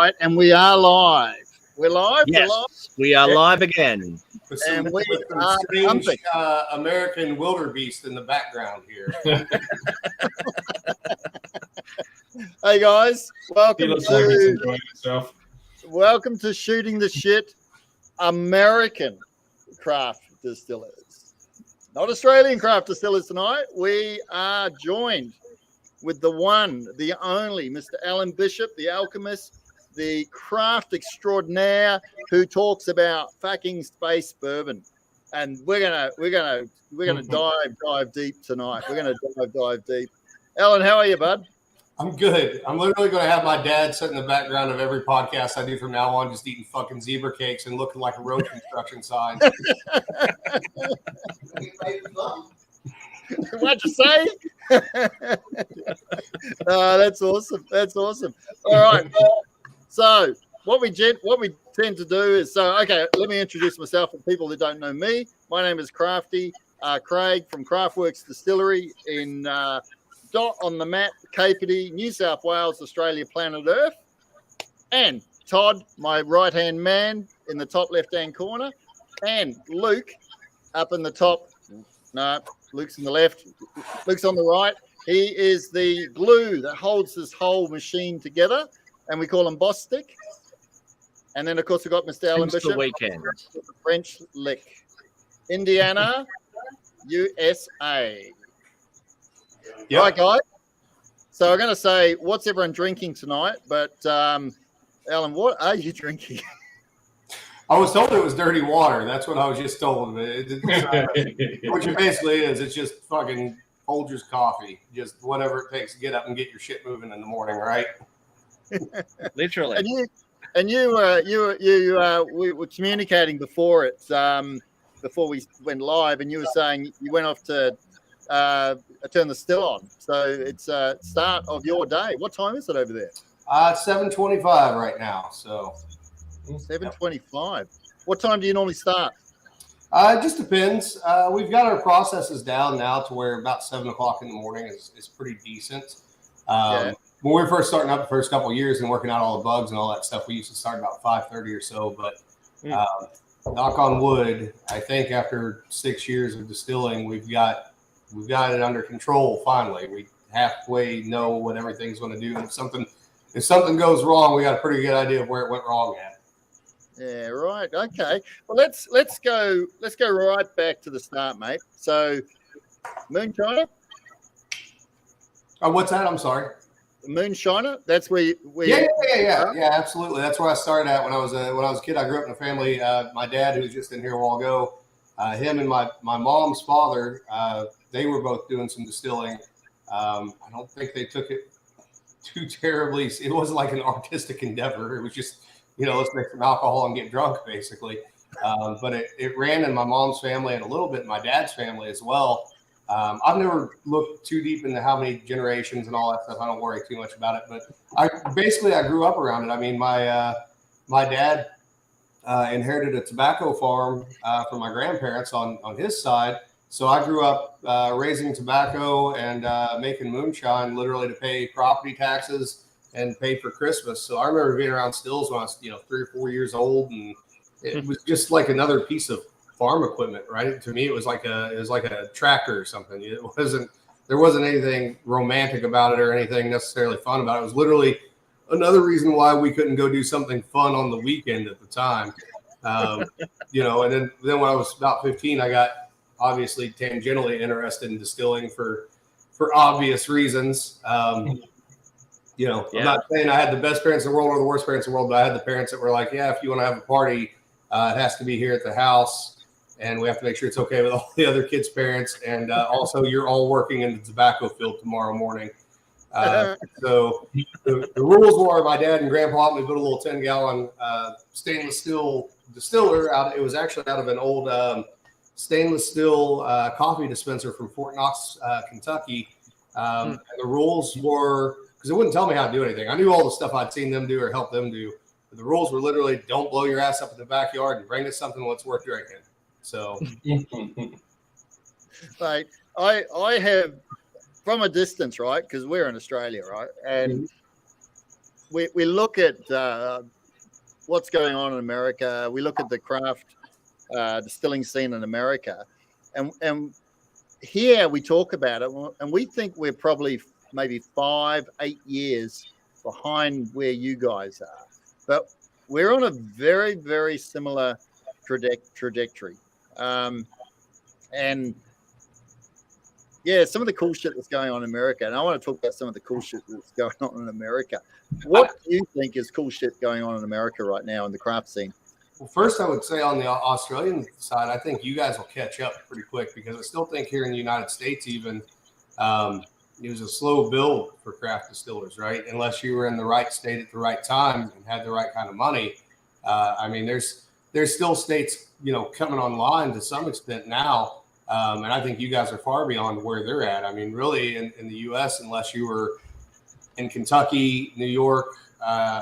right, and we are live. We're live. Yes, we're live. we are live again. With some, And we with some are strange pumping. American wildebeest in the background here. Hey guys, He welcome looks like he's to enjoying himself. Shooting the Shit American Craft Distillers, not Australian craft distillers tonight. We are joined with the one, the only, Mr. Alan Bishop, the alchemist, the craft extraordinaire, who talks about fucking space bourbon. And we're gonna dive deep tonight. We're gonna dive deep. Alan, how are you, bud? I'm good. I'm literally going to have my dad sit in the background of every podcast I do from now on, just eating fucking zebra cakes and looking like a road construction sign. What'd you say? That's awesome. That's awesome. All right. So what we tend to do is, okay, let me introduce myself for people that don't know me. My name is Crafty, Craig from Craftworks Distillery in dot on the map, Capity, New South Wales, Australia, planet Earth. And Todd, my right-hand man in the top left-hand corner. And Luke up in the top. No, Luke's in the left. Luke's on the right. He is the glue that holds this whole machine together. And we call him Boss Stick. And then, of course, we've got Mr. Alan Since Bishop. the weekend. French Lick. Indiana, USA. Yep. All right, guys. So I'm going to say, what's everyone drinking tonight? But, Alan, what are you drinking? I was told it was dirty water. That's what I was just told. Which it basically is. It's just fucking Folgers coffee. Just whatever it takes to get up and get your shit moving in the morning, right? Literally. We were communicating before it, before we went live, and you were saying you went off to turn the still on. So it's start of your day. What time is it over there? It's 7:25 right now. So 7:25. What time do you normally start? It just depends. We've got our processes down now to where about 7 o'clock in the morning is pretty decent. When we were first starting up the first couple of years and working out all the bugs and all that stuff, we used to start about 5:30 or so. But knock on wood, I think after 6 years of distilling, we've got it under control. Finally, we halfway know what everything's going to do. And if something goes wrong, we got a pretty good idea of where it went wrong at. Yeah, right. Okay. Well, let's go right back to the start, mate. So, Moonshiner. Oh, what's that? I'm sorry. Moonshiner. That's where you. Yeah, absolutely. That's where I started at when I was a kid. I grew up in a family. My dad, who was just in here a while ago, him and my mom's father, they were both doing some distilling. I don't think they took it too terribly. It wasn't like an artistic endeavor. It was just, let's make some alcohol and get drunk, basically. But it ran in my mom's family and a little bit in my dad's family as well. I've never looked too deep into how many generations and all that stuff. I don't worry too much about it. But I grew up around it. I mean, my dad inherited a tobacco farm from my grandparents on his side. So I grew up raising tobacco and making moonshine literally to pay property taxes and pay for Christmas. So I remember being around stills when I was 3 or 4 years old, and it was just like another piece of farm equipment, right? To me, it was like a tractor or something. There wasn't anything romantic about it or anything necessarily fun about it. It was literally another reason why we couldn't go do something fun on the weekend at the time. And then when I was about 15, I got obviously tangentially interested in distilling for obvious reasons. I'm not saying I had the best parents in the world or the worst parents in the world, but I had the parents that were like, yeah, if you want to have a party, it has to be here at the house, and we have to make sure it's okay with all the other kids' parents. And also, you're all working in the tobacco field tomorrow morning. So the rules were my dad and grandpa helped me build a little 10-gallon stainless steel distiller. It was actually out of an old stainless steel coffee dispenser from Fort Knox, Kentucky. And the rules were, because it wouldn't tell me how to do anything. I knew all the stuff I'd seen them do or help them do. But the rules were literally don't blow your ass up in the backyard and bring us something that's worth drinking. So, like I have from a distance, right? Because we're in Australia, right? And we look at what's going on in America. We look at the craft distilling scene in America, and here we talk about it, and we think we're probably maybe 5-8 years behind where you guys are, but we're on a very, very similar trajectory. And yeah, some of the cool shit that's going on in America, and I want to talk about some of the cool shit that's going on in America. What do you think is cool shit going on in America right now in the craft scene? Well, first, I would say on the Australian side, I think you guys will catch up pretty quick, because I still think here in the United States, even it was a slow build for craft distillers, right? Unless you were in the right state at the right time and had the right kind of money. I mean, there's still states, coming online to some extent now. And I think you guys are far beyond where they're at. I mean, really in the U.S., unless you were in Kentucky, New York,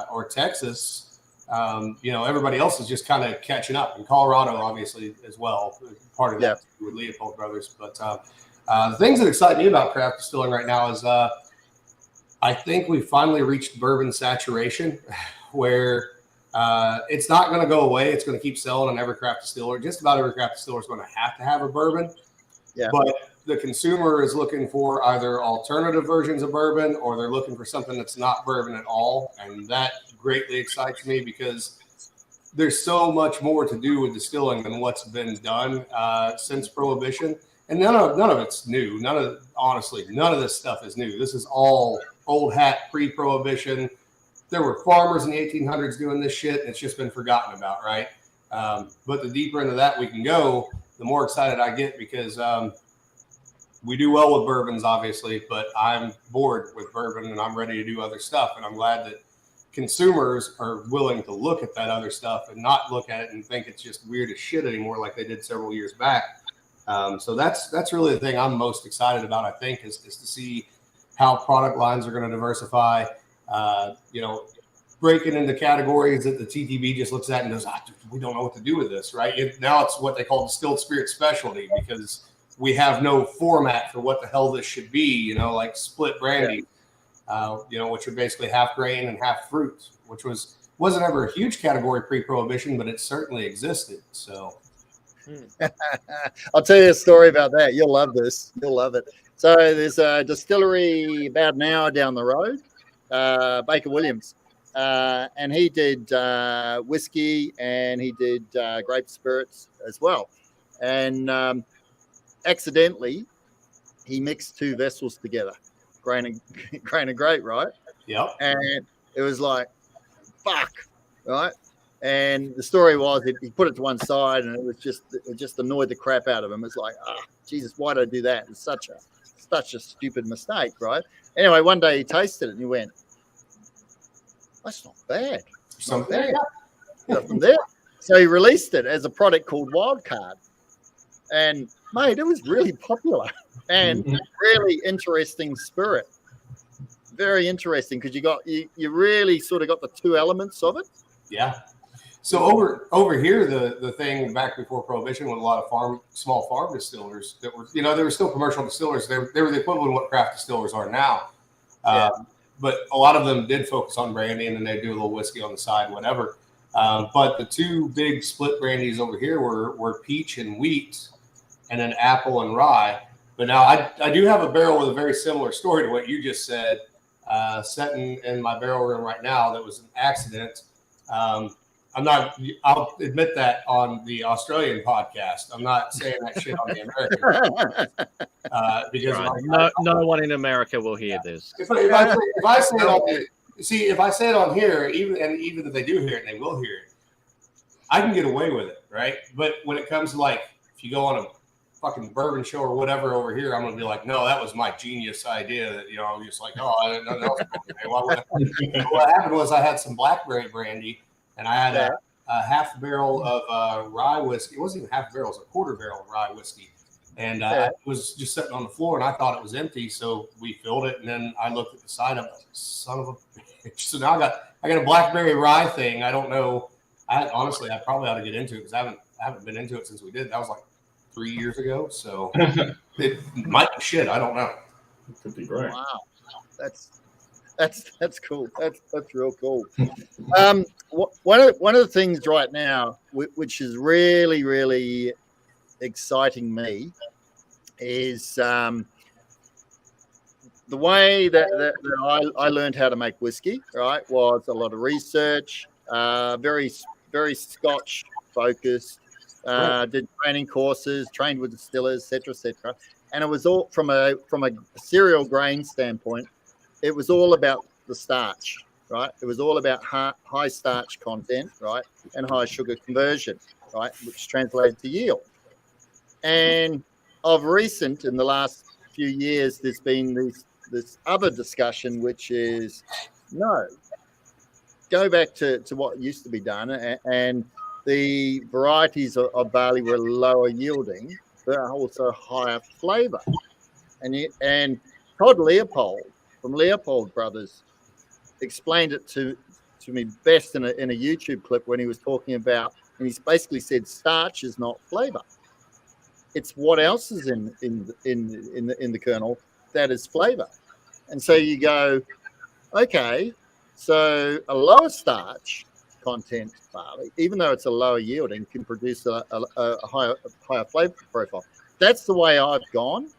or Texas, everybody else is just kind of catching up. In Colorado, obviously, as well, part of that with Leopold Brothers. But the things that excite me about craft distilling right now is I think we finally reached bourbon saturation, where it's not going to go away. It's going to keep selling on every craft distiller. Just about every craft distiller is going to have a bourbon. Yeah. But the consumer is looking for either alternative versions of bourbon, or they're looking for something that's not bourbon at all. And that greatly excites me, because there's so much more to do with distilling than what's been done since Prohibition. And none of it's new. Honestly, none of this stuff is new. This is all old hat, pre-Prohibition. There were farmers in the 1800s doing this shit, and it's just been forgotten about, right? But the deeper into that we can go, the more excited I get, because we do well with bourbons, obviously, but I'm bored with bourbon and I'm ready to do other stuff. And I'm glad that consumers are willing to look at that other stuff and not look at it and think it's just weird as shit anymore, like they did several years back. So that's really the thing I'm most excited about, I think, is to see how product lines are going to diversify. Breaking into categories that the TTB just looks at and goes, we don't know what to do with this, right? Now it's what they call distilled spirit specialty, because we have no format for what the hell this should be, like split brandy, which are basically half grain and half fruit, which wasn't ever a huge category pre-Prohibition, but it certainly existed. So I'll tell you a story about that. You'll love this. You'll love it. So there's a distillery about an hour down the road, Baker Williams, and he did whiskey, and he did grape spirits as well. And accidentally, he mixed two vessels together, grain and grape, right? Yep. And it was like, fuck, right? And the story was he put it to one side, and it just annoyed the crap out of him. It's like, Jesus, why did I do that? It's such a stupid mistake, right? Anyway, one day he tasted it and he went, that's not bad. Nothing there. So he released it as a product called Wildcard. And mate, it was really popular and really interesting spirit. Very interesting, because you really sort of got the two elements of it. Yeah. So over here, the thing back before Prohibition, with a lot of small farm distillers that were, they were still commercial distillers. They were the equivalent of what craft distillers are now. But a lot of them did focus on brandy, and then they do a little whiskey on the side, whatever. But the two big split brandies over here were peach and wheat, and then apple and rye. But now I do have a barrel with a very similar story to what you just said, sitting in my barrel room right now. That was an accident. I'll admit that on the Australian podcast. I'm not saying that shit on the American because right. No one in America will hear this. If I say it on here, even if they do hear it, and they will hear it, I can get away with it, right? But when it comes to, like, if you go on a fucking bourbon show or whatever over here, I'm gonna be like, no, that was my genius idea. That I'm just like, I didn't know that else. What happened was I had some blackberry brandy. And I had a half barrel of rye whiskey. It wasn't even half a barrel; it was a quarter barrel of rye whiskey. And it was just sitting on the floor, and I thought it was empty. So we filled it, and then I looked at the side of it. Son of a bitch! So now I got a blackberry rye thing. I don't know. I probably ought to get into it, because I haven't been into it since we did. That was like 3 years ago. So it might be shit. I don't know. It could be great. Wow, That's cool. That's real cool. One of the things right now, which is really exciting me, is the way that I learned how to make whiskey. Right, was a lot of research, very Scotch focused. Right. Did training courses, trained with distillers, etc. And it was all from a cereal grain standpoint. It was all about the starch, right? It was all about high starch content, right, and high sugar conversion, right, which translated to yield. And of recent, in the last few years, there's been this other discussion, which is no, go back to what used to be done, and the varieties of barley were lower yielding, but also higher flavour. And Todd Leopold from Leopold Brothers explained it to me best in a YouTube clip when he was talking about, and he's basically said starch is not flavour. It's what else is in the kernel that is flavour. And so you go, okay, so a lower starch content barley, even though it's a lower yielding, can produce a higher flavour profile. That's the way I've gone.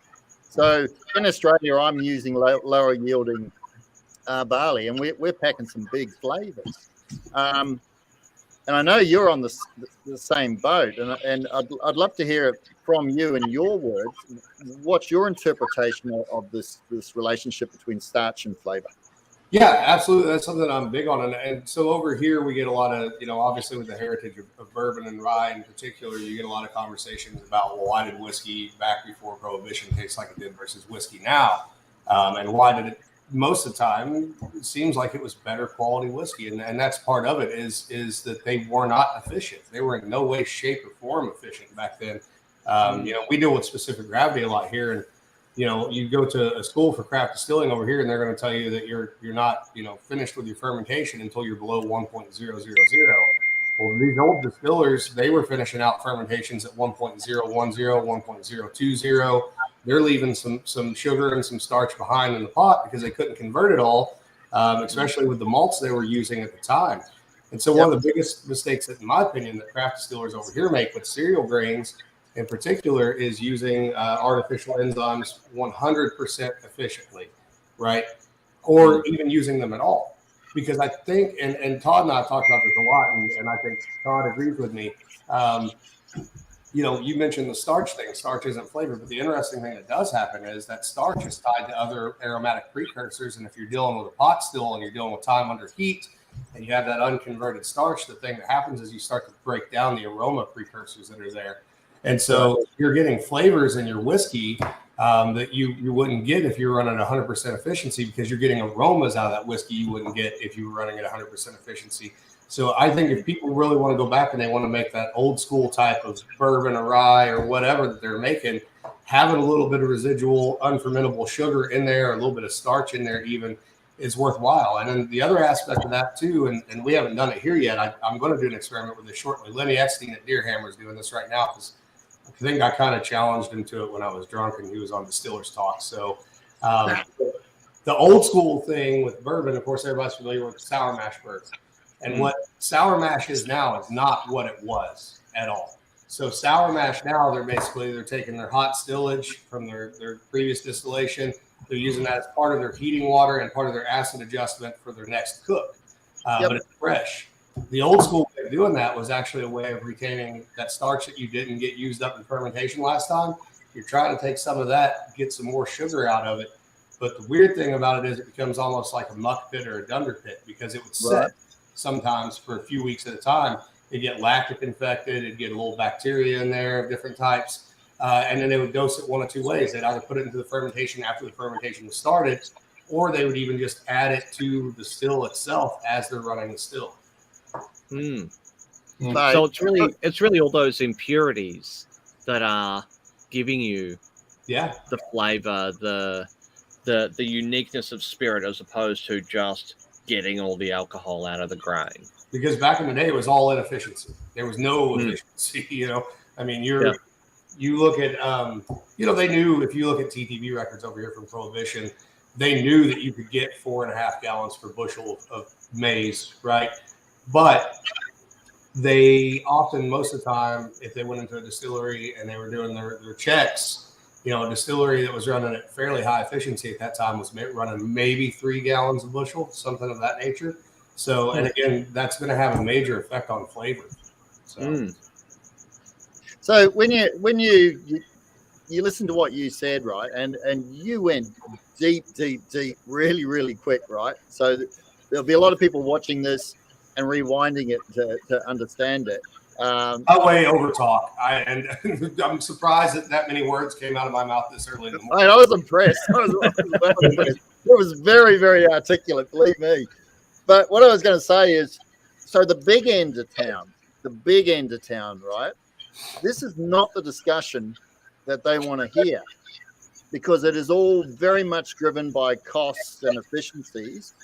So in Australia, I'm using lower yielding barley, and we're packing some big flavors. And I know you're on the same boat, and I'd love to hear it from you in your words. What's your interpretation of this relationship between starch and flavor? Yeah, absolutely. That's something I'm big on. And so over here, we get a lot of, obviously with the heritage of bourbon and rye in particular, you get a lot of conversations about, well, why did whiskey back before Prohibition taste like it did versus whiskey now? And why did it, most of the time, it seems like it was better quality whiskey. And that's part of it is that they were not efficient. They were in no way, shape, or form efficient back then. We deal with specific gravity a lot here. And you go to a school for craft distilling over here, and they're going to tell you that you're not, finished with your fermentation until you're below 1.000. Well, these old distillers, they were finishing out fermentations at 1.010, 1.020. They're leaving some sugar and some starch behind in the pot because they couldn't convert it all, especially with the malts they were using at the time. And so one of the biggest mistakes, in my opinion, that craft distillers over here make with cereal grains in particular is using artificial enzymes 100% efficiently, right? Or even using them at all. Because I think, and Todd and I have talked about this a lot, and I think Todd agrees with me. You mentioned the starch thing. Starch isn't flavor, but the interesting thing that does happen is that starch is tied to other aromatic precursors. And if you're dealing with a pot still and you're dealing with time under heat, and you have that unconverted starch, the thing that happens is you start to break down the aroma precursors that are there. And so you're getting flavors in your whiskey that you wouldn't get if you were running at 100% efficiency, because you're getting aromas out of that whiskey you wouldn't get if you were running at 100% efficiency. So I think if people really want to go back and they want to make that old school type of bourbon or rye or whatever that they're making, having a little bit of residual unfermentable sugar in there, a little bit of starch in there even, is worthwhile. And then the other aspect of that too, and we haven't done it here yet, I'm going to do an experiment with this shortly. Lenny Epstein at Deerhammer is doing this right now, because I think I kind of challenged him to it when I was drunk and he was on Distillers Talk. So the old school thing with bourbon, of course, everybody's familiar with sour mash bourbon. And what sour mash is now is not what it was at all. So sour mash now, they're taking their hot stillage from their previous distillation. They're using that as part of their heating water and part of their acid adjustment for their next cook. But it's fresh. The old school way of doing that was actually a way of retaining that starch that you didn't get used up in fermentation last time. You're trying to take some of that, get some more sugar out of it. But the weird thing about it is it becomes almost like a muck pit or a dunder pit, because it would set sometimes for a few weeks at a time. It'd get lactic infected. It'd get a little bacteria in there of different types. And then they would dose it one of two ways. They'd either put it into the fermentation after the fermentation was started, or they would even just add it to the still itself as they're running the still. So it's really all those impurities that are giving you the flavor, the uniqueness of spirit, as opposed to just getting all the alcohol out of the grain. Because back in the day, it was all inefficiency. There was no efficiency. I mean, you look at, they knew, if you look at TTB records over here from Prohibition, they knew that you could get 4.5 gallons per bushel of maize, right? But they often, most of the time, if they went into a distillery and they were doing their checks, a distillery that was running at fairly high efficiency at that time was running maybe 3 gallons a bushel, something of that nature. So, and again, that's going to have a major effect on flavor. So when you listen to what you said, right, and you went deep, really, really quick, right? So there'll be a lot of people watching this and rewinding it to understand it. I way over talk. I'm surprised that many words came out of my mouth this early in the morning. I was impressed. I was well impressed. It was very, very articulate, believe me. But what I was going to say is, so the big end of town, right? This is not the discussion that they want to hear, because it is all very much driven by costs and efficiencies.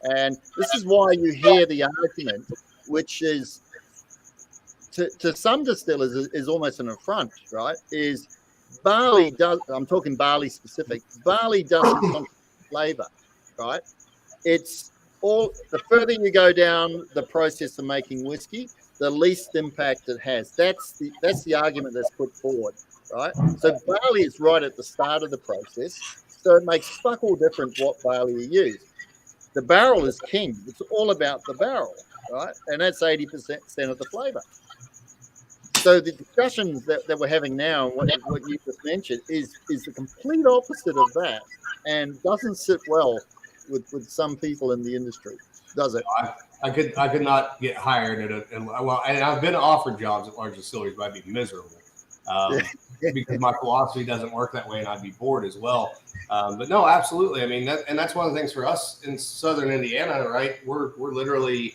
And this is why you hear the argument, which is to some distillers is almost an affront, right? Is barley does, I'm talking barley specific, barley doesn't contribute flavor, right? It's all, the further you go down the process of making whiskey, the least impact it has. That's the argument that's put forward, right? So barley is right at the start of the process, so it makes fuck all different what barley you use. The barrel is king. It's all about the barrel, right? And that's 80% of the flavor. So the discussions that we're having now, what you just mentioned, is the complete opposite of that, and doesn't sit well with some people in the industry, does it? I could not get hired and I've been offered jobs at large distilleries, but I'd be miserable because my philosophy doesn't work that way, and I'd be bored as well. But no, absolutely. I mean, that's one of the things for us in Southern Indiana, right? We're literally,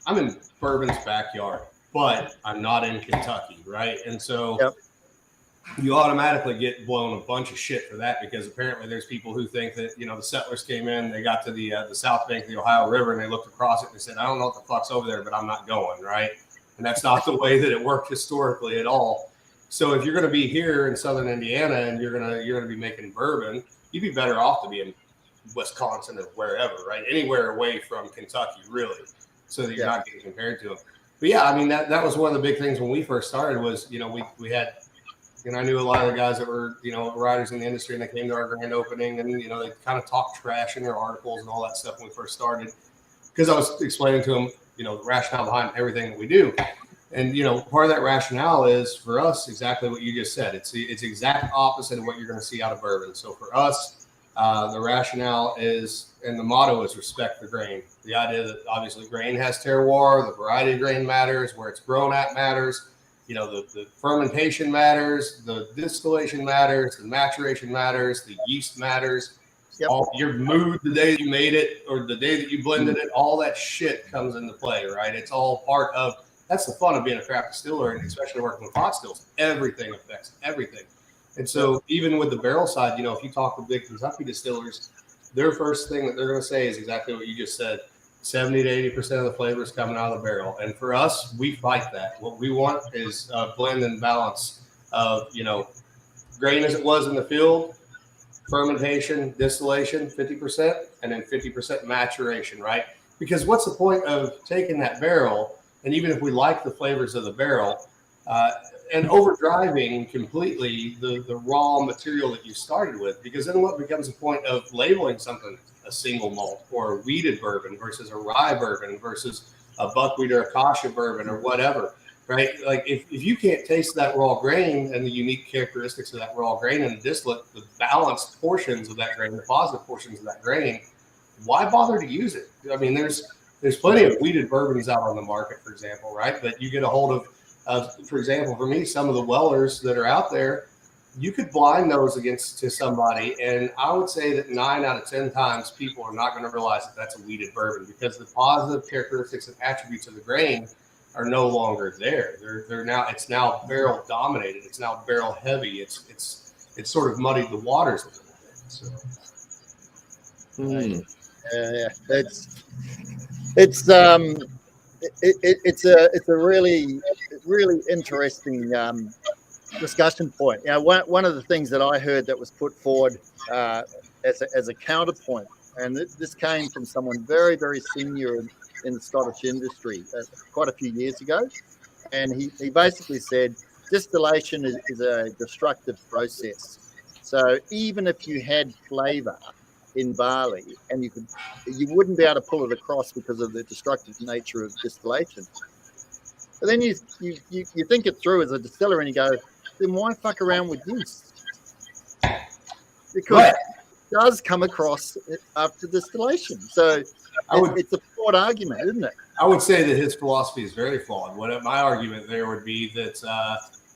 I'm in bourbon's backyard, but I'm not in Kentucky, right? And so you automatically get blown a bunch of shit for that, because apparently there's people who think that, the settlers came in, they got to the south bank of the Ohio River, and they looked across it and they said, I don't know what the fuck's over there, but I'm not going, right? And that's not the way that it worked historically at all. So if you're going to be here in Southern Indiana and you're going to be making bourbon, you'd be better off to be in Wisconsin or wherever, right? Anywhere away from Kentucky, really, so that you're not getting compared to them. But yeah, I mean, that was one of the big things when we first started was, we had, I knew a lot of the guys that were, writers in the industry, and they came to our grand opening, and, they kind of talked trash in their articles and all that stuff when we first started, because I was explaining to them, the rationale behind everything that we do. And, part of that rationale is for us exactly what you just said. It's exact opposite of what you're going to see out of bourbon. So for us, the rationale is, and the motto is, respect the grain. The idea that obviously grain has terroir, the variety of grain matters, where it's grown at matters, the fermentation matters, the distillation matters, the maturation matters, the yeast matters. All your mood, the day you made it or the day that you blended it, all that shit comes into play, right? It's all part of, that's the fun of being a craft distiller, and especially working with pot stills. Everything affects everything. And so even with the barrel side, if you talk to big Kentucky distillers, their first thing that they're going to say is exactly what you just said. 70 to 80% of the flavor is coming out of the barrel. And for us, we fight that. What we want is a blend and balance of, grain as it was in the field, fermentation, distillation, 50%, and then 50% maturation, right? Because what's the point of taking that barrel, and even if we like the flavors of the barrel, and overdriving completely the raw material that you started with, because then what becomes the point of labeling something a single malt or a wheated bourbon versus a rye bourbon versus a buckwheat or acacia bourbon or whatever, right? Like if you can't taste that raw grain and the unique characteristics of that raw grain in the distillate, the balanced portions of that grain, the positive portions of that grain, why bother to use it? I mean, there's plenty of wheated bourbons out on the market, for example, right? But you get a hold of, for example, for me, some of the Wellers that are out there, you could blind those to somebody, and I would say that 9 out of 10 times people are not going to realize that that's a wheated bourbon, because the positive characteristics and attributes of the grain are no longer there. They're now, it's now barrel dominated. It's now barrel heavy. It's sort of muddied the waters a little bit. So. It's a really interesting discussion point. One of the things that I heard that was put forward as a counterpoint. And this came from someone very, very senior in the Scottish industry quite a few years ago. And he basically said distillation is a destructive process. So even if you had flavor in barley, and you wouldn't be able to pull it across because of the destructive nature of distillation. But then you think it through as a distiller, and you go, then why fuck around with yeast? Because it does come across after distillation. So it's a flawed argument, isn't it? I would say that his philosophy is very flawed. My argument there would be that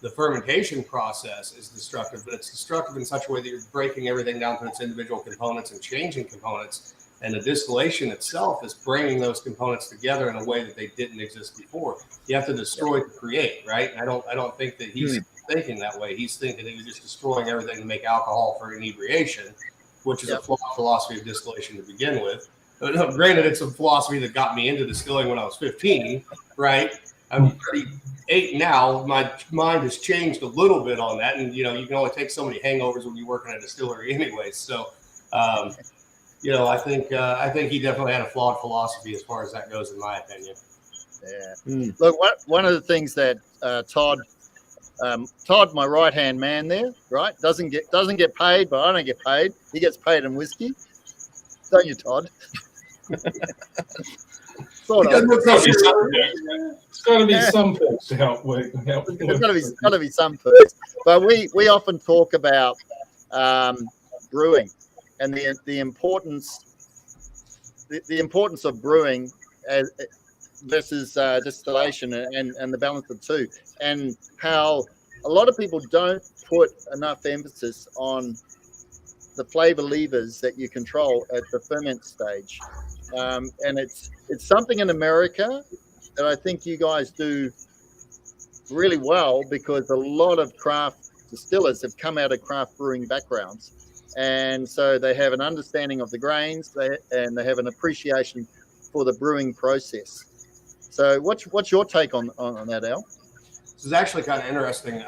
the fermentation process is destructive, but it's destructive in such a way that you're breaking everything down to its individual components and changing components. And the distillation itself is bringing those components together in a way that they didn't exist before. You have to destroy to create, right? I don't think that he's thinking that way. He's thinking that you're just destroying everything to make alcohol for inebriation, which is a flawed philosophy of distillation to begin with. Granted, it's a philosophy that got me into distilling when I was 15, right? I'm 38 now. My mind has changed a little bit on that. And, you can only take so many hangovers when you work in a distillery anyway. So, I think he definitely had a flawed philosophy as far as that goes, in my opinion. Yeah. Look, one of the things that Todd, my right-hand man there, right, doesn't get paid, but I don't get paid. He gets paid in whiskey. Don't you, Todd? Sort of. It's got to be some perks to help with. There's got to be some perks. But we often talk about brewing and the importance of brewing versus distillation and the balance of the two, and how a lot of people don't put enough emphasis on the flavor levers that you control at the ferment stage. And it's something in America that I think you guys do really well, because a lot of craft distillers have come out of craft brewing backgrounds, and so they have an understanding of the grains, and they have an appreciation for the brewing process. So what's your take on that, Al? This is actually kind of interesting.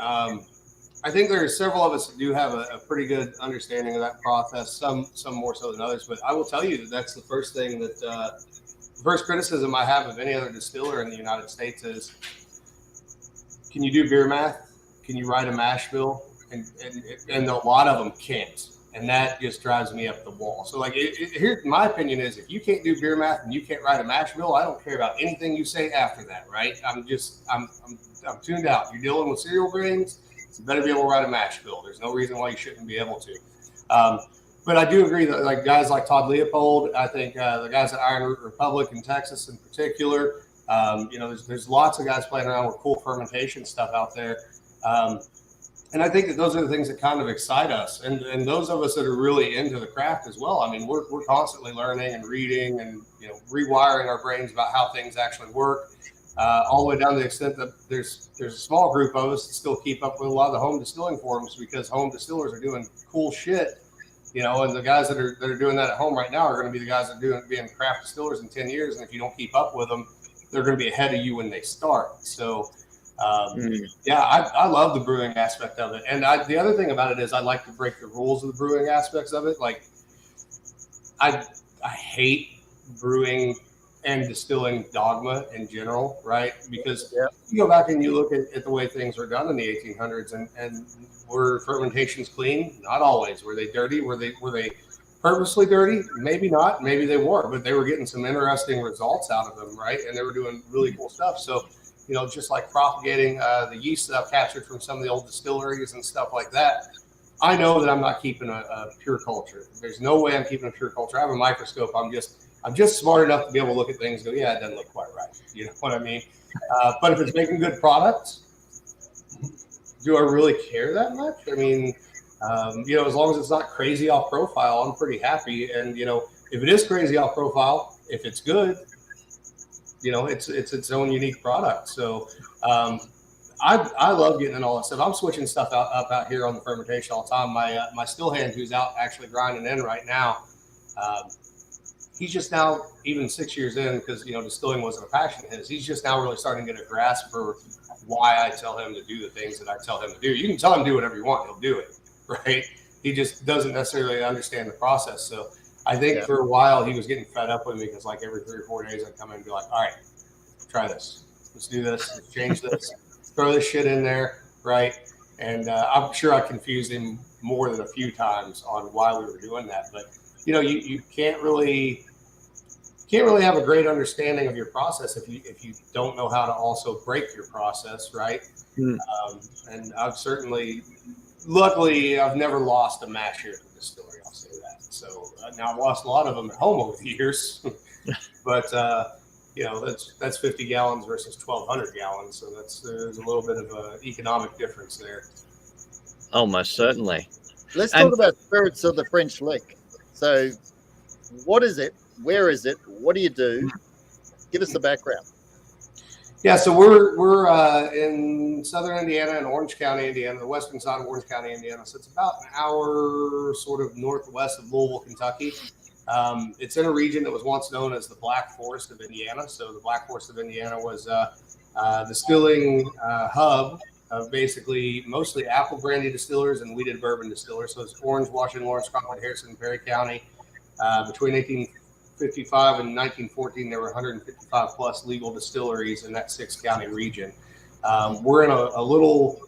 I think there are several of us that do have a pretty good understanding of that process, some more so than others. But I will tell you that that's the first thing that the first criticism I have of any other distiller in the United States is, can you do beer math? Can you write a mash bill? And a lot of them can't. And that just drives me up the wall. So here, my opinion is, if you can't do beer math and you can't write a mash bill, I don't care about anything you say after that, right? I'm tuned out. You're dealing with cereal grains, so you better be able to write a mash bill. There's no reason why you shouldn't be able to. But I do agree that guys like Todd Leopold, I think the guys at Iron Root Republic in Texas in particular, there's lots of guys playing around with cool fermentation stuff out there. And I think that those are the things that kind of excite us, and those of us that are really into the craft as well. I mean, we're constantly learning and reading and rewiring our brains about how things actually work, all the way down to the extent that there's a small group of us that still keep up with a lot of the home distilling forums, because home distillers are doing cool shit, and the guys that are doing that at home right now are going to be the guys that are being craft distillers in 10 years, and if you don't keep up with them, they're going to be ahead of you when they start. So. I love the brewing aspect of it. And the other thing about it is I like to break the rules of the brewing aspects of it. Like, I hate brewing and distilling dogma in general, right? Because you go back and you look at the way things were done in the 1800s, and were fermentations clean? Not always. Were they dirty? Were they purposely dirty? Maybe not. Maybe they were, but they were getting some interesting results out of them, right? And they were doing really cool stuff. So, just like propagating the yeast that I've captured from some of the old distilleries and stuff like that, I know that I'm not keeping a pure culture. There's no way I'm keeping a pure culture. I have a microscope. I'm just smart enough to be able to look at things and go, yeah, it doesn't look quite right. You know what I mean? But if it's making good products, do I really care that much? I mean, as long as it's not crazy off profile, I'm pretty happy. And, if it is crazy off profile, if it's good, it's its own unique product. So I love getting in all that stuff. I'm switching stuff up out here on the fermentation all the time. My still hand, who's out actually grinding in right now, he's just now, even 6 years in, because distilling wasn't a passion of his, he's just now really starting to get a grasp for why I tell him to do the things that I tell him to do. You can tell him to do whatever you want, he'll do it, right? He just doesn't necessarily understand the process. So I think for a while he was getting fed up with me because like every 3 or 4 days I'd come in and be like, all right, try this. Let's do this. Let's change this. Throw this shit in there, right? And I'm sure I confused him more than a few times on why we were doing that. But, you can't really have a great understanding of your process if you don't know how to also break your process, right? And luckily, I've never lost a mash here at the distillery. I'll say that. So now I've lost a lot of them at home over the years, but that's 50 gallons versus 1,200 gallons. So there's a little bit of an economic difference there. Oh, most certainly. Let's talk about spirits of the French Lick. So, what is it? Where is it? What do you do? Give us the background. Yeah, so we're in southern Indiana and Orange County, Indiana, the western side of Orange County, Indiana. So it's about an hour sort of northwest of Louisville, Kentucky. It's in a region that was once known as the Black Forest of Indiana. So the Black Forest of Indiana was a distilling hub of basically mostly apple brandy distillers and wheated bourbon distillers. So it's Orange, Washington, Lawrence, Concord, Harrison, and Perry County. Between 1855 and 1914, there were 155 plus legal distilleries in that 6-county region. We're in a little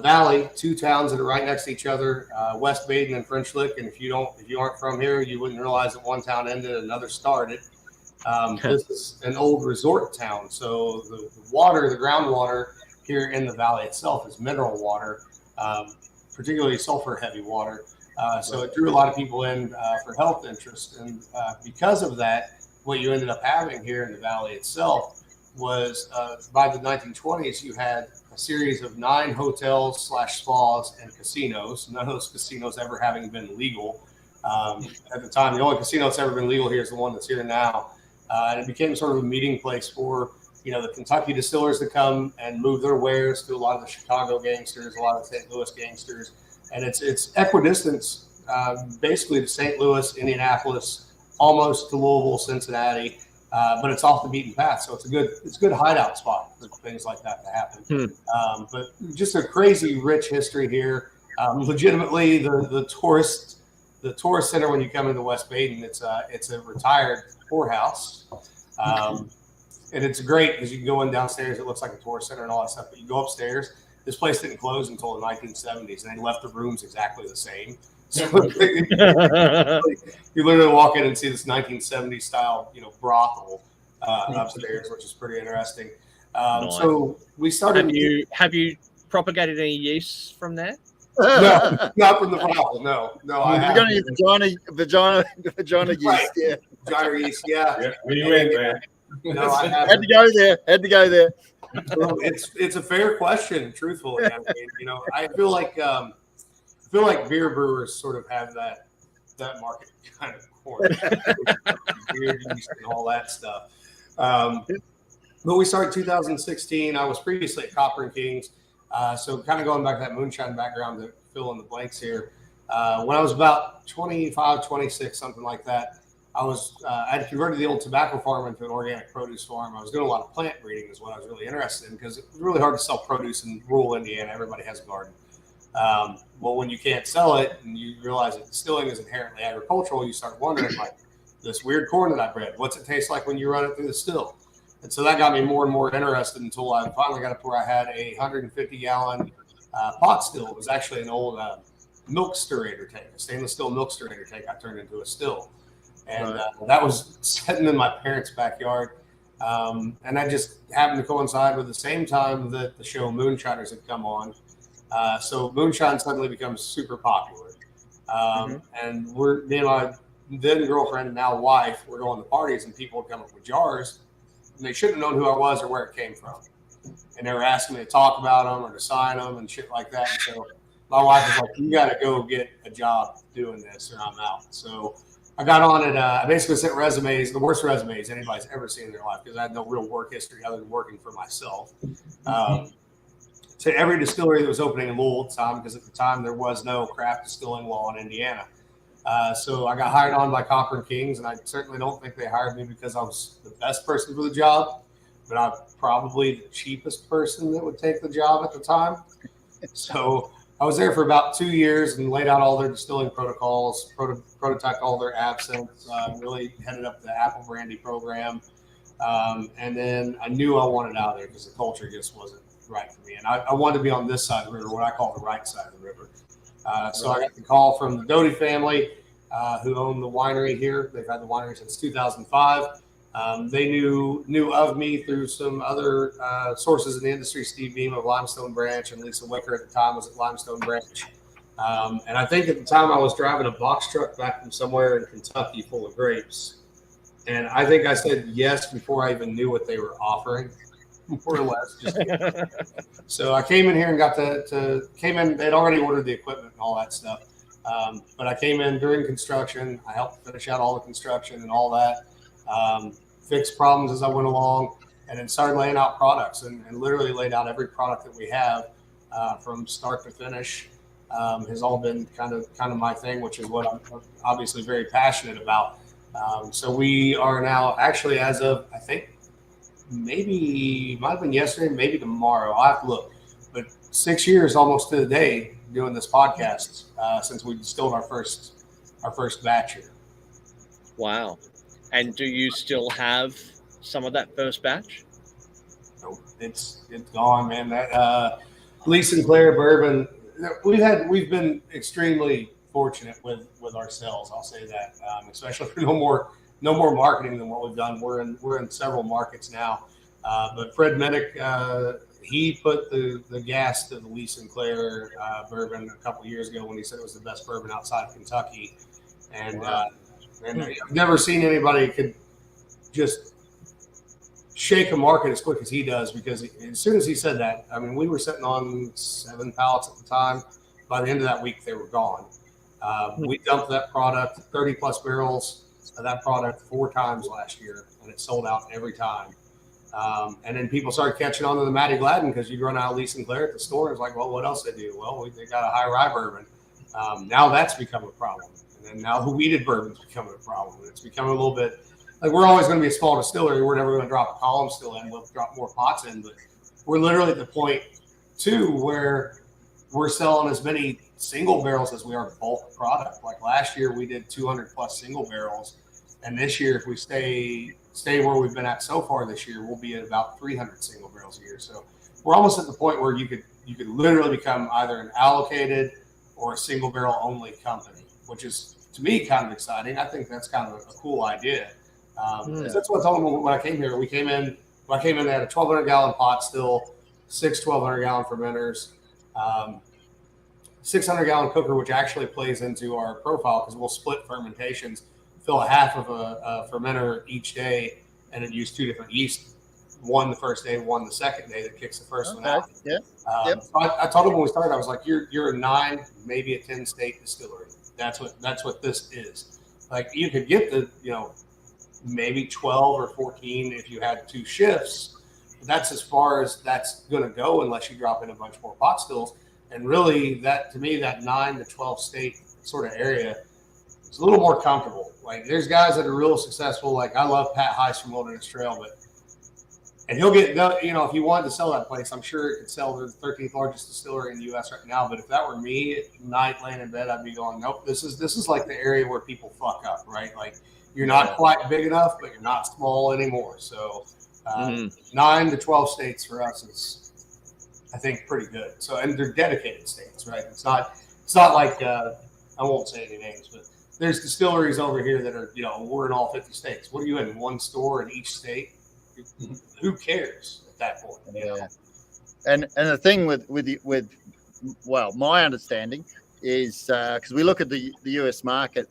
valley, 2 towns that are right next to each other, West Baden and French Lick. And if you aren't from here, you wouldn't realize that one town ended, another started. This is an old resort town, so the groundwater here in the valley itself is mineral water, particularly sulfur-heavy water. So it drew a lot of people in for health interest. And because of that, what you ended up having here in the valley itself was by the 1920s, you had a series of 9 hotels / spas and casinos, none of those casinos ever having been legal. At the time, the only casino that's ever been legal here is the one that's here now. And it became sort of a meeting place for the Kentucky distillers to come and move their wares to a lot of the Chicago gangsters, a lot of the St. Louis gangsters. And it's equidistance, basically to St. Louis, Indianapolis, almost to Louisville, Cincinnati, but it's off the beaten path. So it's a good hideout spot for things like that to happen. But just a crazy rich history here. Legitimately, the tourist center when you come into West Baden, it's a retired whorehouse. And it's great because you can go in downstairs. It looks like a tourist center and all that stuff. But you go upstairs. This place didn't close until the 1970s, and they left the rooms exactly the same. So you literally walk in and see this 1970s style, brothel upstairs, which is pretty interesting. Nice. So we started. Have you propagated any yeasts from there? No, not from the brothel. No. You're going to use vagina yeast. Right. Yeah, vagina yeast. Yeah. Where you in, man? No, I haven't. Had to go there. Well, it's a fair question, truthfully. I mean, I feel like beer brewers sort of have that market kind of cornered, beer yeast and all that stuff. But we started 2016. I was previously at Copper and Kings, so kind of going back to that moonshine background to fill in the blanks here. When I was about 25, 26, something like that, I had converted the old tobacco farm into an organic produce farm. I was doing a lot of plant breeding is what I was really interested in because it was really hard to sell produce in rural Indiana. Everybody has a garden. Well, when you can't sell it and you realize that distilling is inherently agricultural, you start wondering, like, this weird corn that I bred, what's it taste like when you run it through the still? And so that got me more and more interested until I finally got up to where I had a 150-gallon pot still. It was actually an old milk stirrator tank, a stainless steel milk stirrator tank I turned into a still. And that was sitting in my parents' backyard. And that just happened to coincide with the same time that the show Moonshiners had come on. So moonshine suddenly becomes super popular. And me and my then girlfriend, now wife, we're going to parties and people would come up with jars. And they shouldn't have known who I was or where it came from. And they were asking me to talk about them or to sign them and shit like that. And so my wife was like, you got to go get a job doing this or I'm out. So I got on it. I basically sent resumes, the worst resumes anybody's ever seen in their life because I had no real work history other than working for myself. To every distillery that was opening in Louisville at the time, because at the time there was no craft distilling law in Indiana. So I got hired on by Copper and Kings, and I certainly don't think they hired me because I was the best person for the job, but I'm probably the cheapest person that would take the job at the time. So I was there for about 2 years and laid out all their distilling protocols, prototyped all their absinthe, really headed up the apple brandy program. And then I knew I wanted out of there because the culture just wasn't right for me. And I wanted to be on this side of the river, what I call the right side of the river. So I got the call from the Doty family, who own the winery here. They've had the winery since 2005. They knew of me through some other sources in the industry. Steve Beam of Limestone Branch and Lisa Wicker at the time was at Limestone Branch. And I think at the time I was driving a box truck back from somewhere in Kentucky full of grapes. And I think I said yes before I even knew what they were offering, more or less. So I came in here and came in. They'd already ordered the equipment and all that stuff. But I came in during construction. I helped finish out all the construction and all that. Fixed problems as I went along, and then started laying out products and literally laid out every product that we have from start to finish. Has all been kind of my thing, which is what I'm obviously very passionate about. So we are now actually, as of I think maybe might have been yesterday, maybe tomorrow. I'll have to look, but 6 years almost to the day doing this podcast since we distilled our first batch here. Wow. And do you still have some of that first batch? No, it's gone, man. That Lee Sinclair bourbon, we've been extremely fortunate with our sales. I'll say that, especially for no more marketing than what we've done. We're in several markets now, but Fred Medic, he put the gas to the Lee Sinclair bourbon a couple years ago when he said it was the best bourbon outside of Kentucky, and Wow. And I've never seen anybody could just shake a market as quick as he does, because as soon as he said that, I mean, we were sitting on 7 pallets at the time. By the end of that week, they were gone. We dumped that product, 30 plus barrels of that product 4 times last year, and it sold out every time. And then people started catching on to the Matty Gladden because you'd run out of Lee Sinclair at the store. It's like, well, what else they do? Well, they got a high rye bourbon. Now that's become a problem. And now the weeded bourbon's becoming a problem. It's becoming a little bit like we're always going to be a small distillery. We're never going to drop a column still in. We'll drop more pots in, but we're literally at the point too where we're selling as many single barrels as we are bulk product. Like last year, we did 200 plus single barrels, and this year, if we stay where we've been at so far this year, we'll be at about 300 single barrels a year. So we're almost at the point where you could literally become either an allocated or a single barrel only company, which is, to me, kind of exciting. I think that's kind of a cool idea. That's what I told them when I came here. When I came in, they had a 1,200 gallon pot still, 6 1,200 gallon fermenters, 600 gallon cooker, which actually plays into our profile because we'll split fermentations, fill a half of a fermenter each day, and then use 2 different yeast. One the first day, one the second day that kicks the first one out. Yeah. So I told them when we started, I was like, you're a 9, maybe a 10 state distillery. That's what this is. Like you could get the, maybe 12 or 14 if you had 2 shifts. But that's as far as that's going to go unless you drop in a bunch more pot stills. And really, that to me, that 9 to 12 state sort of area is a little more comfortable. Like there's guys that are real successful. Like I love Pat Heiss from Wilderness Trail, and he'll get, if you wanted to sell that place, I'm sure it could sell the 13th largest distillery in the U.S. right now. But if that were me at night laying in bed, I'd be going, nope, this is like the area where people fuck up, right? Like you're not quite big enough, but you're not small anymore. So 9 to 12 states for us is, I think, pretty good. So, and they're dedicated states, right? It's not like, I won't say any names, but there's distilleries over here that are, we're in all 50 states. What are you in one store in each state? Who cares at that point? Yeah. And the thing with my understanding is because we look at the US market,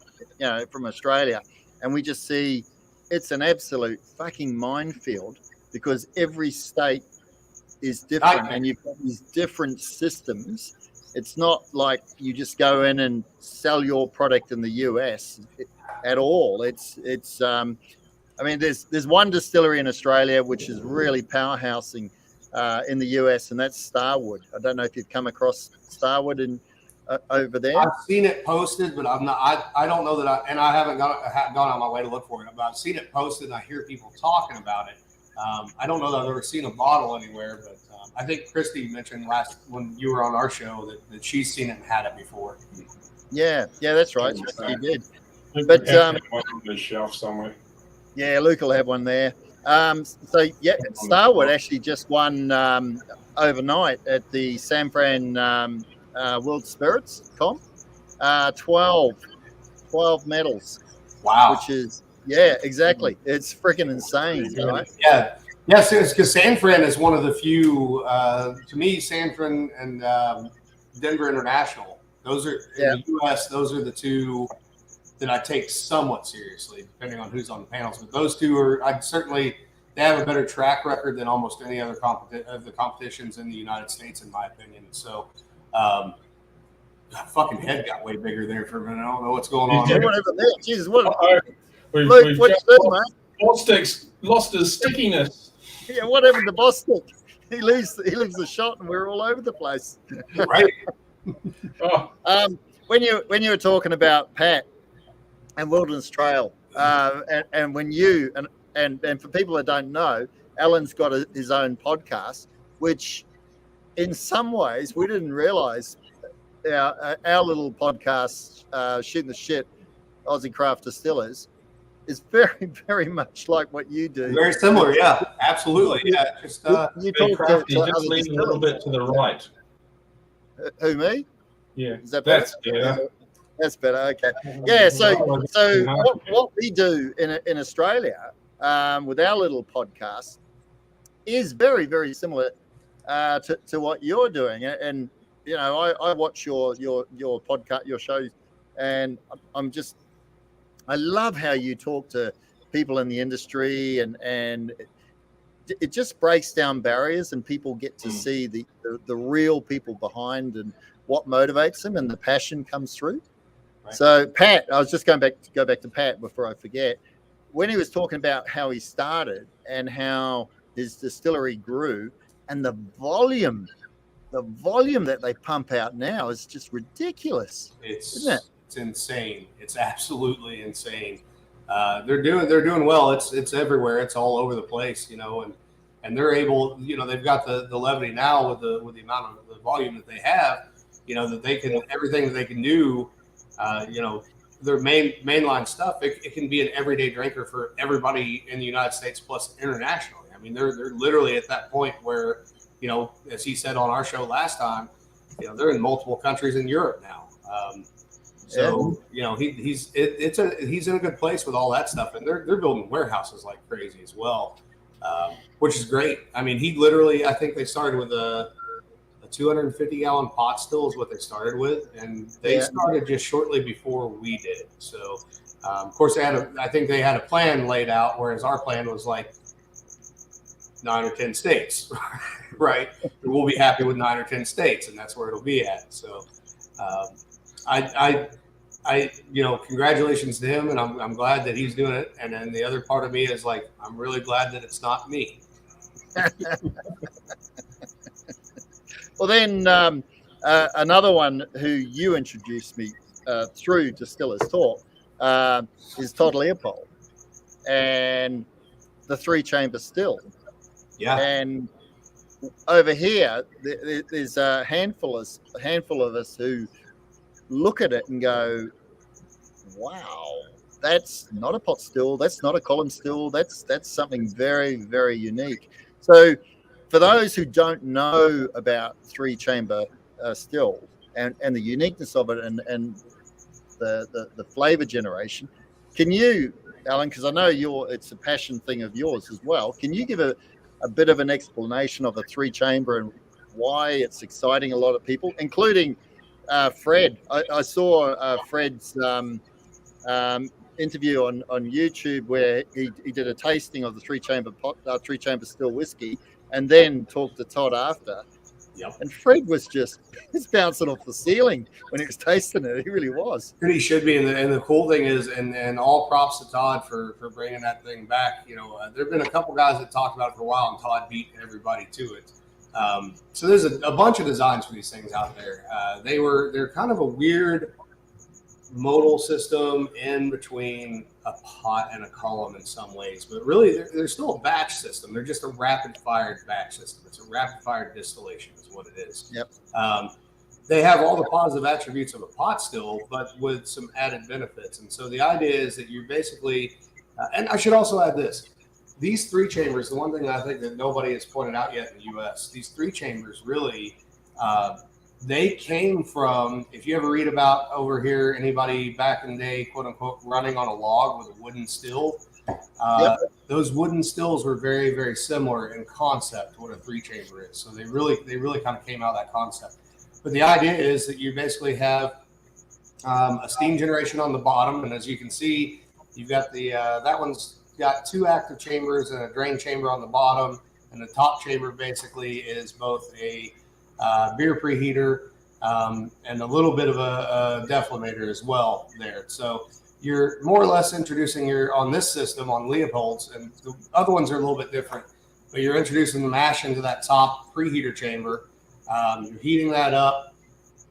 from Australia, and we just see it's an absolute fucking minefield because every state is different and you've got these different systems. It's not like you just go in and sell your product in the US at all. It's there's one distillery in Australia which is really powerhousing in the US, and that's Starwood. I don't know if you've come across Starwood over there. I've seen it posted, but I'm not. I don't know that I haven't gone on my way to look for it. But I've seen it posted, and I hear people talking about it. I don't know that I've ever seen a bottle anywhere, but I think Christy mentioned when you were on our show that she's seen it and had it before. Yeah, that's right. She did. But one on the shelf somewhere. Yeah, Luke will have one there. So yeah, Starwood actually just won overnight at the San Fran World Spirits Comp. 12 medals. Wow. Which is, yeah, exactly. It's freaking insane, right? Yeah. Yes, it's because San Fran is one of the few, to me, San Fran and Denver International. Those are, in the U.S., those are the two that I take somewhat seriously, depending on who's on the panels. But those two are, they have a better track record than almost any other of the competitions in the United States, in my opinion. So, fucking head got way bigger there for a minute. I don't know what's going on. Jesus, what? Luke, what's mate? Lost his stickiness. Yeah, what happened to boss stick? He leaves the shot, and we're all over the place. Right. When you were talking about Pat and Wilderness Trail, and when you and for people that don't know, Alan's got his own podcast, which in some ways we didn't realize. Our little podcast, Shooting the Shit, Aussie Craft Distillers, is very, very much like what you do. Very similar, yeah, absolutely. Yeah, just you talk Crafty, just lean a little bit to the right. Who, me? Yeah, is that better? That's better. Okay. Yeah. So what we do in Australia with our little podcast is very, very similar to what you're doing, and you know, I watch your podcast, your shows, and I love how you talk to people in the industry, and it just breaks down barriers, and people get to see the real people behind and what motivates them, and the passion comes through. Right. So Pat, I was just go back to Pat before I forget, when he was talking about how he started and how his distillery grew, and the volume that they pump out now is just ridiculous. Isn't it? It's insane. It's absolutely insane. They're doing well. It's everywhere. It's all over the place, you know, and they're able, you know, they've got the levity now with the amount of the volume that they have, you know, that they can, everything that they can do, you know, their mainline stuff, it can be an everyday drinker for everybody in the United States plus internationally. I mean, they're literally at that point where, you know, as he said on our show last time, you know, they're in multiple countries in Europe now. You know, he's in a good place with all that stuff, and they're building warehouses like crazy as well, which is great. I mean, he literally, I think they started with a 250-gallon pot still is what they started with, and they started just shortly before we did. So, of course, I think they had a plan laid out, whereas our plan was like 9 or 10 states. Right, we'll be happy with 9 or 10 states, and that's where it'll be at. So, I you know, congratulations to him, and I'm glad that he's doing it. And then the other part of me is like, I'm really glad that it's not me. Well, then another one who you introduced me through Distillers Talk is Todd Leopold and the 3-chamber still. Yeah, and over here, there's a handful of us who look at it and go, "Wow, that's not a pot still. That's not a column still. That's something very, very unique." So, for those who don't know about 3-chamber still and the uniqueness of it and the flavor generation, can you, Alan? Because I know it's a passion thing of yours as well. Can you give a bit of an explanation of a 3-chamber and why it's exciting a lot of people, including Fred? I saw Fred's interview on YouTube where he did a tasting of the 3-chamber still whiskey, and then talked to Todd after. Yep. And Fred was just bouncing off the ceiling when he was tasting it. He really was. He should be. And the cool thing is, and all props to Todd for bringing that thing back. You know, there have been a couple guys that talked about it for a while, and Todd beat everybody to it. So there's a bunch of designs for these things out there. They're kind of a weird modal system in between a pot and a column in some ways, but really they're still a batch system. They're just a rapid-fired batch system. It's a rapid-fired distillation is what it is. Yep. They have all the positive attributes of a pot still, but with some added benefits. And so the idea is that you basically, and I should also add this, these 3 chambers, the one thing I think that nobody has pointed out yet in the U.S., these 3 chambers really, they came from, if you ever read about over here, anybody back in the day, quote unquote, running on a log with a wooden still, those wooden stills were very, very similar in concept to what a 3-chamber is. So they really kind of came out of that concept. But the idea is that you basically have a steam generation on the bottom. And as you can see, you've got that one's got 2 active chambers and a drain chamber on the bottom. And the top chamber basically is both a beer preheater and a little bit of a deflator as well there. So you're more or less introducing on this system on Leopold's, and the other ones are a little bit different, but you're introducing the mash into that top preheater chamber. You're heating that up,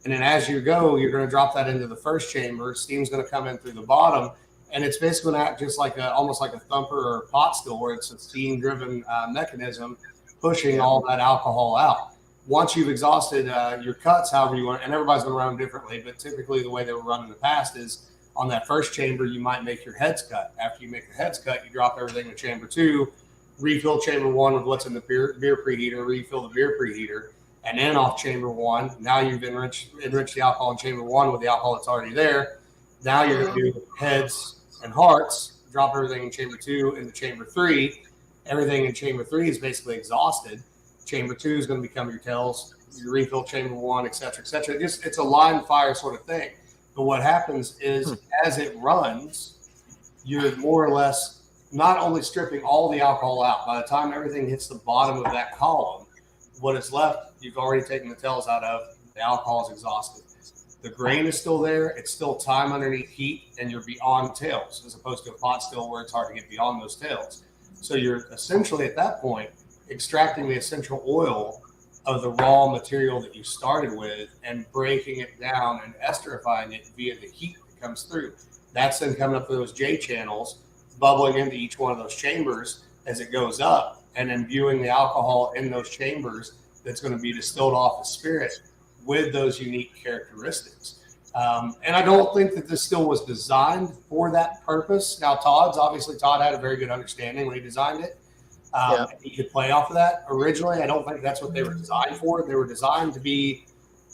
and then as you go, you're going to drop that into the first chamber. Steam's going to come in through the bottom, and it's basically going to act just like almost like a thumper or a pot still, where it's a steam-driven mechanism pushing all that alcohol out. Once you've exhausted your cuts, however you want, and everybody's going to run them differently, but typically the way they were run in the past is on that first chamber, you might make your heads cut. After you make your heads cut, you drop everything to chamber 2, refill chamber 1 with what's in the beer preheater, refill the beer preheater, and then off chamber 1. Now you've enriched the alcohol in chamber 1 with the alcohol that's already there. Now you're going to do heads and hearts, drop everything in chamber 2 into chamber 3. Everything in chamber 3 is basically exhausted. Chamber 2 is going to become your tails. You refill chamber 1, et cetera, et cetera. It's a line fire sort of thing. But what happens is as it runs, you're more or less not only stripping all the alcohol out. By the time everything hits the bottom of that column, what is left, you've already taken the tails out of. The alcohol is exhausted. The grain is still there. It's still time underneath heat, and you're beyond tails, as opposed to a pot still where it's hard to get beyond those tails. So you're essentially at that point extracting the essential oil of the raw material that you started with and breaking it down and esterifying it via the heat that comes through. That's then coming up through those J channels, bubbling into each one of those chambers as it goes up, and imbuing the alcohol in those chambers that's going to be distilled off the spirit with those unique characteristics. And I don't think that this still was designed for that purpose. Now, Todd had a very good understanding when he designed it. He could play off of that. Originally, I don't think that's what they were designed for. They were designed to be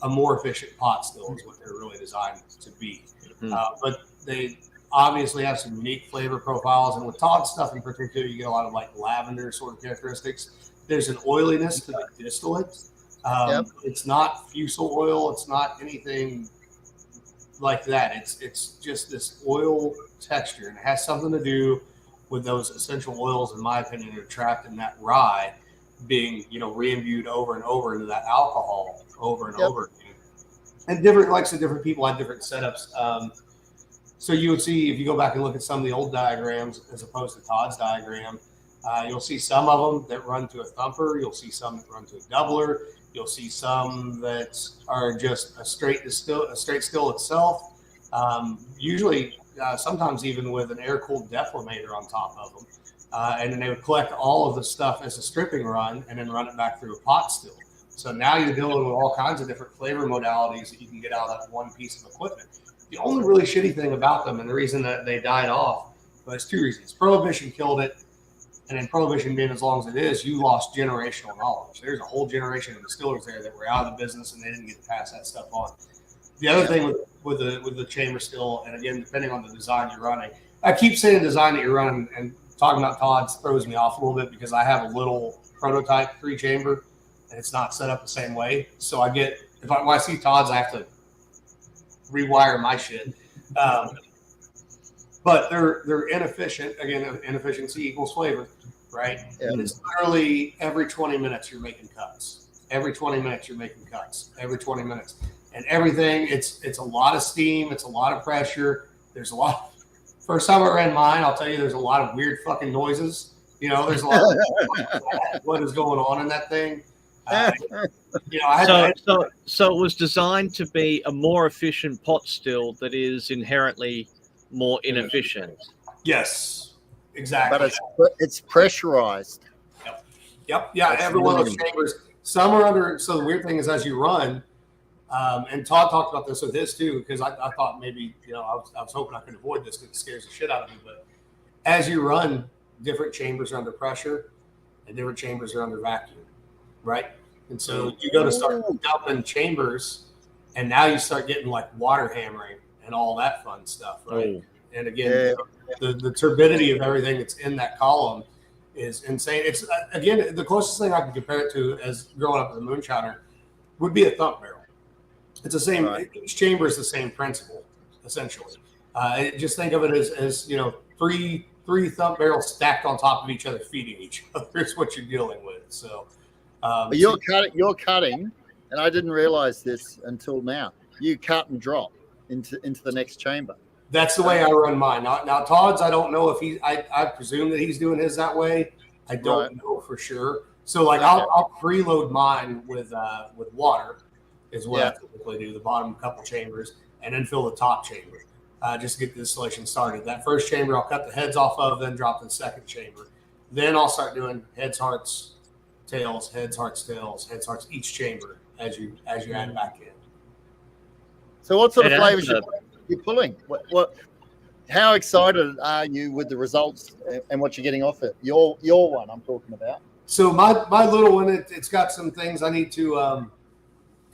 a more efficient pot still is what they're really designed to be. But they obviously have some unique flavor profiles. And with Todd's stuff in particular, you get a lot of like lavender sort of characteristics. There's an oiliness to the distillate. It's not fusel oil. It's not anything like that. It's just this oil texture, and it has something to do with those essential oils, in my opinion, that are trapped in that rye being, re-imbued over and over into that alcohol over and over again. And different people had different setups. So you would see, if you go back and look at some of the old diagrams as opposed to Todd's diagram, you'll see some of them that run to a thumper. You'll see some that run to a doubler. You'll see some that are just a straight still itself. Usually, sometimes even with an air-cooled deflator on top of them. And then they would collect all of the stuff as a stripping run and then run it back through a pot still. So now you're dealing with all kinds of different flavor modalities that you can get out of that one piece of equipment. The only really shitty thing about them, and the reason that they died off, was 2 reasons. Prohibition killed it, and then Prohibition being as long as it is, you lost generational knowledge. There's a whole generation of distillers there that were out of the business, and they didn't get to pass that stuff on. The other thing with the chamber still, and again, depending on the design you're running, I keep saying design that you're running, and talking about Todd's throws me off a little bit because I have a little prototype 3-chamber, and it's not set up the same way. So when I see Todd's, I have to rewire my shit. But they're inefficient. Again, inefficiency equals flavor, right? Yeah. And it's literally every 20 minutes you're making cuts. Every 20 minutes you're making cuts. Every 20 minutes. And everything, it's a lot of steam. It's a lot of pressure. There's a lot. First time I ran mine, I'll tell you, there's a lot of weird fucking noises. There's a lot of what is going on in that thing. So it was designed to be a more efficient pot still that is inherently more inefficient. Yes, exactly. But it's pressurized. Yep. Yeah. Every one of those chambers. Some are under. So the weird thing is, as you run, and Todd talked about this with his too, because I thought maybe I was hoping I could avoid this because it scares the shit out of me. But as you run, different chambers are under pressure, and different chambers are under vacuum, right? And so you go to start dumping chambers, and now you start getting like water hammering and all that fun stuff, right? And again, the turbidity of everything that's in that column is insane. It's again, the closest thing I can compare it to as growing up as a moonshiner would be a thump barrel. It's the same. Right. Each chamber is the same principle, essentially. Just think of it as three thump barrels stacked on top of each other, feeding each other is what you're dealing with. So, but you're cutting, and I didn't realize this until now. You cut and drop into the next chamber. That's the way I run mine. Now Todd's, I don't know if I presume that he's doing his that way. I don't know for sure. So like I'll preload mine with water is what I typically do. The bottom couple chambers and then fill the top chamber just to get the installation started. That first chamber I'll cut the heads off of, then drop the second chamber. Then I'll start doing heads, hearts, tails, heads, hearts, tails, heads, hearts, each chamber as you add back in. So what sort of flavors you're pulling? What? How excited are you with the results and what you're getting off it? Your one I'm talking about. So my little one, it's got some things I need to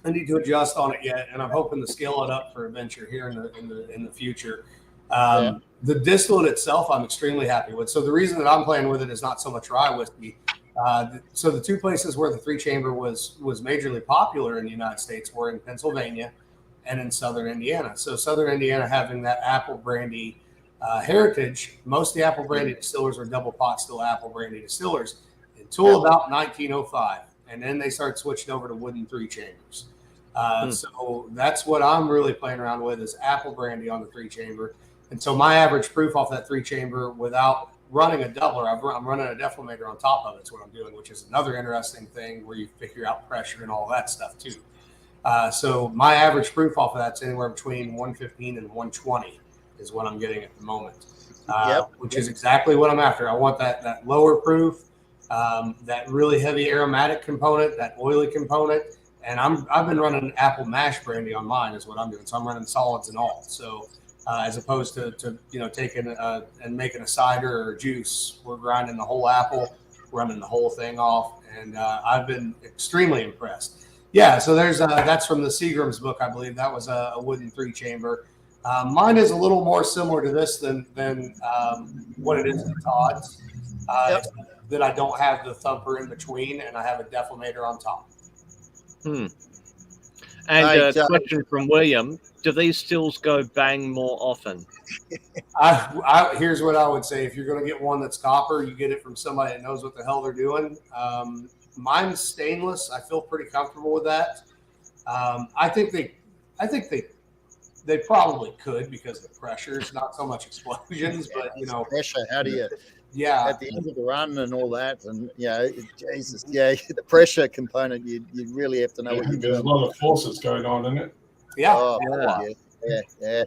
adjust on it yet, and I'm hoping to scale it up for a venture here in the future. The distillate itself, I'm extremely happy with. So the reason that I'm playing with it is not so much rye whiskey. So the two places where the 3-chamber was majorly popular in the United States were in Pennsylvania and in Southern Indiana. So Southern Indiana having that apple brandy heritage, most of the apple brandy distillers are double pot still apple brandy distillers until about 1905. And then they started switching over to wooden 3-chambers. So that's what I'm really playing around with is apple brandy on the 3-chamber. And so my average proof off that 3-chamber without running a doubler, I'm running a deflator on top of it is what I'm doing, which is another interesting thing where you figure out pressure and all that stuff too. So my average proof off of that's anywhere between 115 and 120 is what I'm getting at the moment, which is exactly what I'm after. I want that lower proof, that really heavy aromatic component, that oily component. And I've been running apple mash brandy on mine is what I'm doing. So I'm running solids and all. So as opposed to taking and making a cider or a juice, we're grinding the whole apple, running the whole thing off. And I've been extremely impressed. Yeah, so there's that's from the Seagram's book, I believe. That was a wooden 3-chamber. Mine is a little more similar to this than what it is in Todd's. That I don't have the thumper in between, and I have a deflator on top. And a question from William: do these stills go bang more often? Here's what I would say: if you're going to get one that's copper, you get it from somebody that knows what the hell they're doing. Mine's stainless. I feel pretty comfortable with that. I think they probably could because the pressure is not so much explosions, but pressure. How do you? Yeah, at the end of the run and all that, and Jesus, the pressure component. You really have to know what you're doing. There's a lot of forces going on in it. Yeah.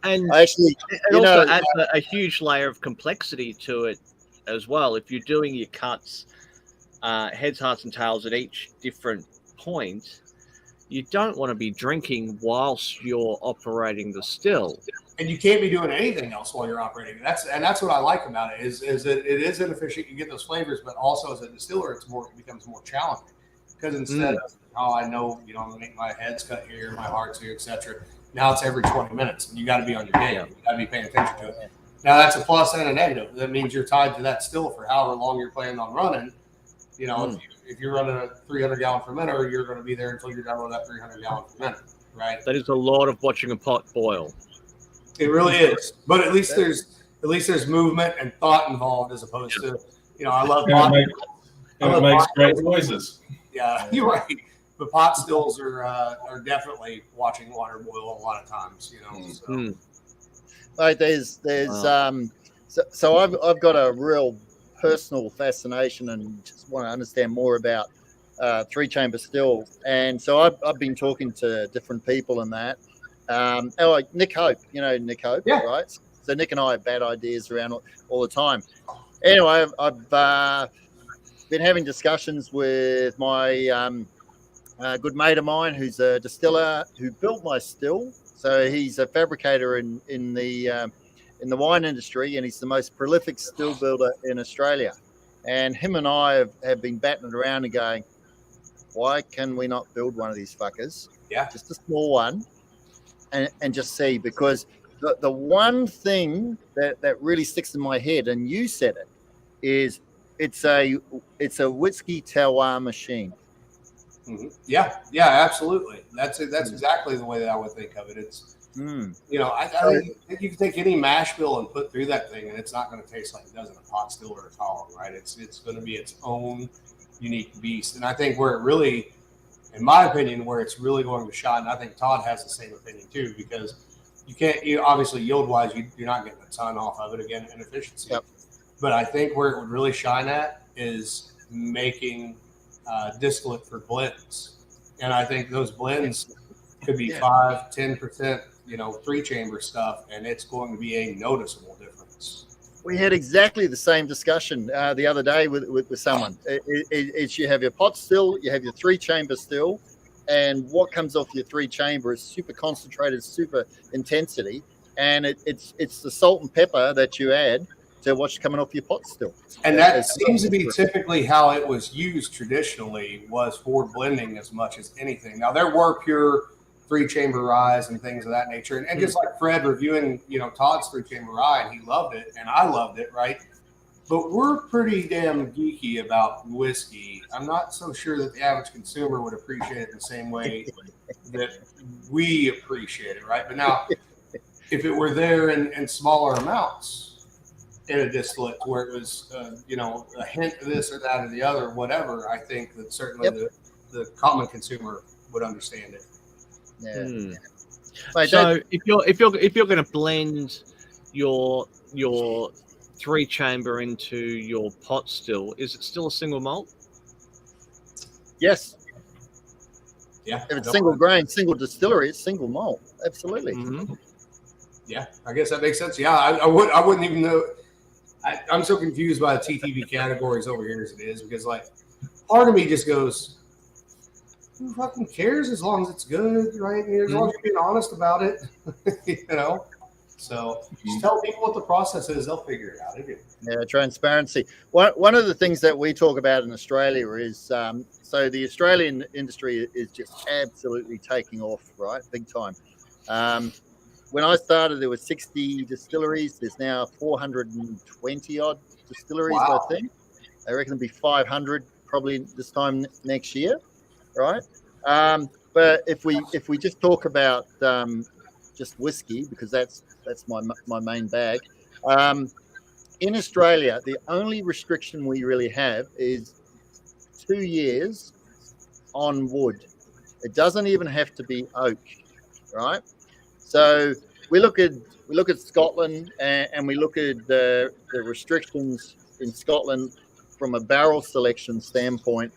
And actually, it also adds a huge layer of complexity to it as well. If you're doing your cuts. Heads, hearts, and tails at each different point, you don't want to be drinking whilst you're operating the still. And you can't be doing anything else while you're operating. That's what I like about it is that it is inefficient. You get those flavors, but also as a distiller, it becomes more challenging because instead of I know I'm gonna make my heads cut here, my hearts here, etc. Now it's every 20 minutes, and you got to be on your game. You got to be paying attention to it. Now that's a plus and a negative. That means you're tied to that still for however long you're planning on running. If you're running a 300-gallon fermenter, you're going to be there until you're done with that 300-gallon fermenter, right? That is a lot of watching a pot boil. It really is, but at least there's movement and thought involved as opposed to I love pot. It makes great noises. Yeah, you're right. But pot stills are definitely watching water boil a lot of times. So. Like there's so I've got a real personal fascination and just want to understand more about 3-chamber still. And so I've been talking to different people in that. Like Nick Hope, Nick Hope, right? So Nick and I have bad ideas around all the time. Anyway, I've been having discussions with my good mate of mine who's a distiller who built my still. So he's a fabricator in the wine industry, and he's the most prolific still builder in Australia. And him and I have been batting it around and going, why can we not build one of these fuckers? Yeah. Just a small one and just see, because the one thing that really sticks in my head, and you said it, is it's a whiskey terroir machine. Mm-hmm. Yeah, absolutely. That's exactly the way that I would think of it. It's I think you can take any mash bill and put through that thing, and it's not going to taste like it does in a pot still or a column, right? It's going to be its own unique beast. And I think where it really, in my opinion, where it's really going to shine, and I think Todd has the same opinion too, because you can't, obviously yield wise, you're not getting a ton off of it, again, in efficiency. Yep. But I think where it would really shine at is making distillate for blends. And I think those blends could be 5-10%, 3-chamber stuff, and it's going to be a noticeable difference. We had exactly the same discussion the other day with someone. It's you have your pot still, you have your 3-chamber still, and what comes off your 3-chamber is super concentrated, super intensity, and it's the salt and pepper that you add to what's coming off your pot still. And that seems to be typically how it was used traditionally, was for blending as much as anything. Now, there were pure 3-chamber ryes and things of that nature. And just like Fred reviewing, Todd's 3-chamber rye, and he loved it, and I loved it, right? But we're pretty damn geeky about whiskey. I'm not so sure that the average consumer would appreciate it in the same way that we appreciate it, right? But now, if it were there in smaller amounts in a distillate where it was, a hint of this or that or the other, whatever, I think that certainly the common consumer would understand it. Yeah. So if you're going to blend your 3-chamber into your pot still, is it still a single malt? Yes. Yeah. If it's single grain, single distillery, it's single malt. Absolutely. Mm-hmm. Yeah, I guess that makes sense. Yeah, I wouldn't even know. I'm so confused by the TTB categories over here as it is, because like part of me just goes, who fucking cares as long as it's good, right? As long as you're being honest about it, So just tell people what the process is; they'll figure it out. Yeah, transparency. One of the things that we talk about in Australia is so the Australian industry is just absolutely taking off, right, big time. When I started, there were 60 distilleries. There's now 420 odd distilleries. Wow. I think. I reckon it'll be 500 probably this time next year, right? But if we just talk about just whiskey, because that's my main bag. In Australia, the only restriction we really have is 2 years on wood. It doesn't even have to be oak, right? So we look at Scotland and we look at the restrictions in Scotland from a barrel selection standpoint.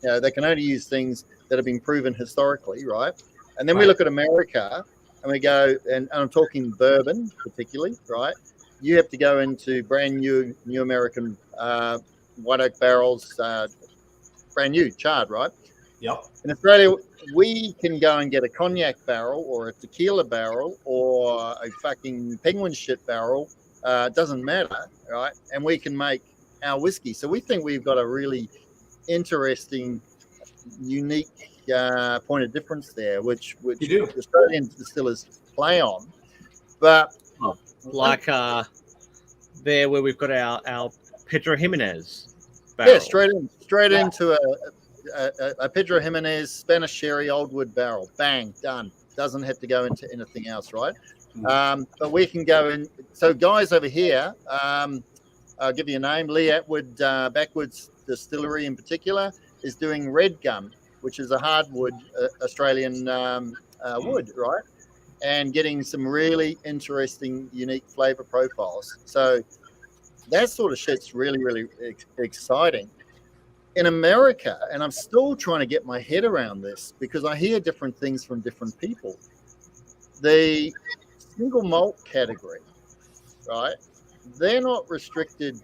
They can only use things that have been proven historically, right? And then we look at America and we go, and I'm talking bourbon particularly, right? You have to go into brand new American white oak barrels, brand new, charred, right? Yep. In Australia, we can go and get a cognac barrel or a tequila barrel or a fucking penguin shit barrel. Doesn't matter, right? And we can make our whiskey. So we think we've got a really interesting, unique point of difference there, which Australian distillers play on. But like there where we've got our Pedro Jimenez barrel. Yeah, straight into a Pedro Jimenez Spanish sherry old wood barrel. Bang, done. Doesn't have to go into anything else, right? But we can go in. So guys over here, I'll give you a name. Lee Atwood Backwoods Distillery in particular is doing red gum, which is a hardwood Australian wood, right? And getting some really interesting, unique flavor profiles. So that sort of shit's really, really exciting. in America, and I'm still trying to get my head around this because I hear different things from different people. The single malt category, right? They're not restricted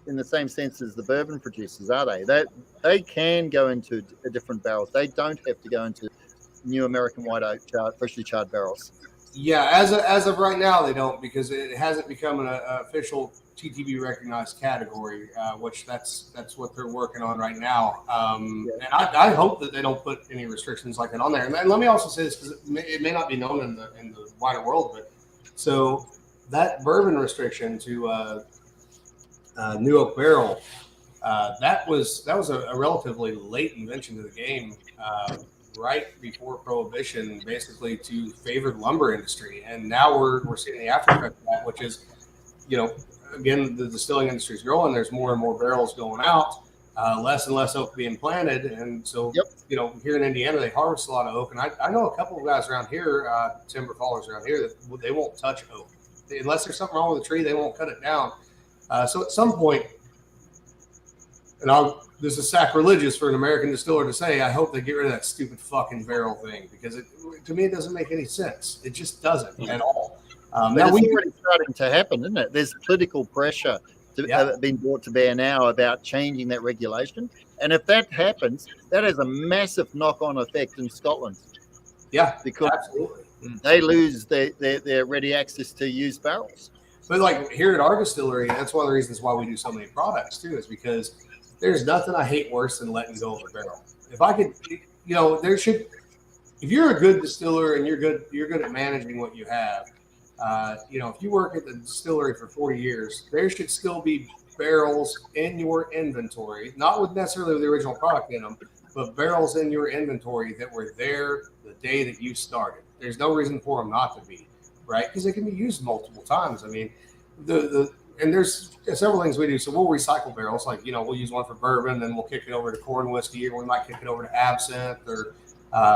in the same sense as the bourbon producers, are they? They can go into different barrels. They don't have to go into new American white oak freshly charred barrels. Yeah, as of right now, they don't, because it hasn't become an official TTB recognized category, which that's what they're working on right now. And I hope that they don't put any restrictions like that on there. And let me also say this, because it may not be known in the wider world, but so that bourbon restriction to new oak barrel, that was a relatively late invention to the game. Right before Prohibition, basically to favor the lumber industry, and now we're seeing the after effect of that, which is, again, the distilling industry is growing. There's more and more barrels going out, less and less oak being planted, and so here in Indiana they harvest a lot of oak, and I know a couple of guys around here, timber fallers around here, that they won't touch oak unless there's something wrong with the tree. They won't cut it down. So at some point, and this is sacrilegious for an American distiller to say, I hope they get rid of that stupid fucking barrel thing, because to me it doesn't make any sense. It just doesn't at all. But it's already starting to happen, isn't it? There's political pressure being brought to bear now about changing that regulation, and if that happens, that has a massive knock-on effect in Scotland. Yeah, because absolutely. They lose their ready access to used barrels. But like here at our distillery, that's one of the reasons why we do so many products too, is because there's nothing I hate worse than letting go of a barrel. If I could, if you're a good distiller and you're good at managing what you have, if you work at the distillery for 40 years, there should still be barrels in your inventory, not with necessarily the original product in them, but barrels in your inventory that were there the day that you started. There's no reason for them not to be, right? Because they can be used multiple times. I mean, and there's several things we do. So we'll recycle barrels, like, we'll use one for bourbon, then we'll kick it over to corn whiskey, or we might kick it over to absinthe or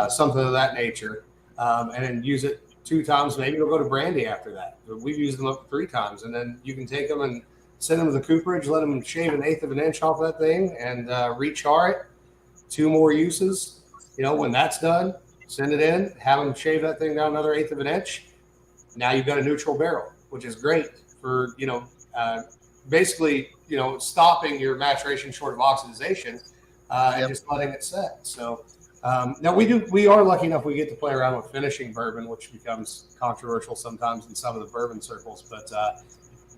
something of that nature, and then use it 2 times. Maybe it'll go to brandy after that. We've used them up to 3 times, and then you can take them and send them to the cooperage, let them shave 1/8 of an inch off that thing, and rechar it. 2 more uses. When that's done, send it in, have them shave that thing down another 1/8 of an inch. Now you've got a neutral barrel, which is great for basically stopping your maturation short of oxidization, and just letting it set. So now we are lucky enough we get to play around with finishing bourbon, which becomes controversial sometimes in some of the bourbon circles, but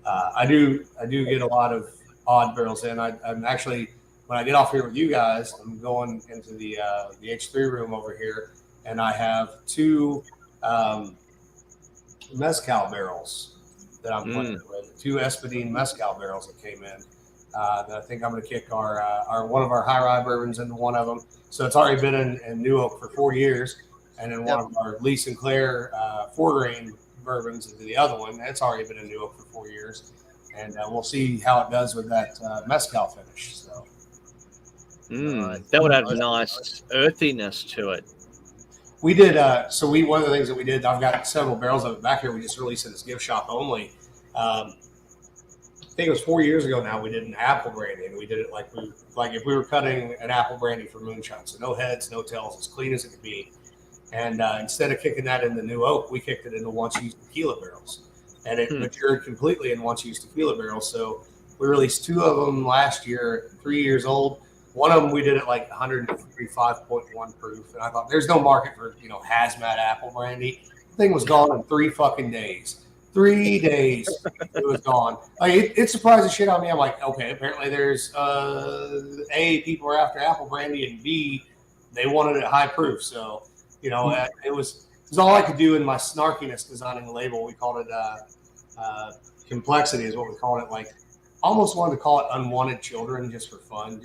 I do get a lot of odd barrels in. I'm actually, when I get off here with you guys, I'm going into the H3 room over here, and I have 2 mezcal barrels that I'm playing with, 2 Espadine mezcal barrels that came in, that I think I'm going to kick our one of our high rye bourbons into one of them. So it's already been in New Oak for 4 years, and then one of our Lee Sinclair 4-grain bourbons into the other one. It's already been in New Oak for 4 years, and we'll see how it does with that mezcal finish. So that would add a nice earthiness to it. We did. One of the things that we did, I've got several barrels of it back here. We just released in this gift shop only. I think it was 4 years ago now. We did an apple brandy, and we did it like if we were cutting an apple brandy for moonshine. So no heads, no tails, as clean as it could be. And instead of kicking that into New Oak, we kicked it into once-used tequila barrels, and it matured completely in once-used tequila barrels. So we released 2 of them last year, 3 years old. One of them we did at like 135.1 proof, and I thought there's no market for hazmat apple brandy. The thing was gone in 3 fucking days. 3 days it was gone. Like it surprised the shit out of me. I'm like, okay, apparently there's A, people are after apple brandy, and B, they wanted it high proof. So it was all I could do in my snarkiness designing the label. We called it complexity is what we called it. Like almost wanted to call it unwanted children just for fun.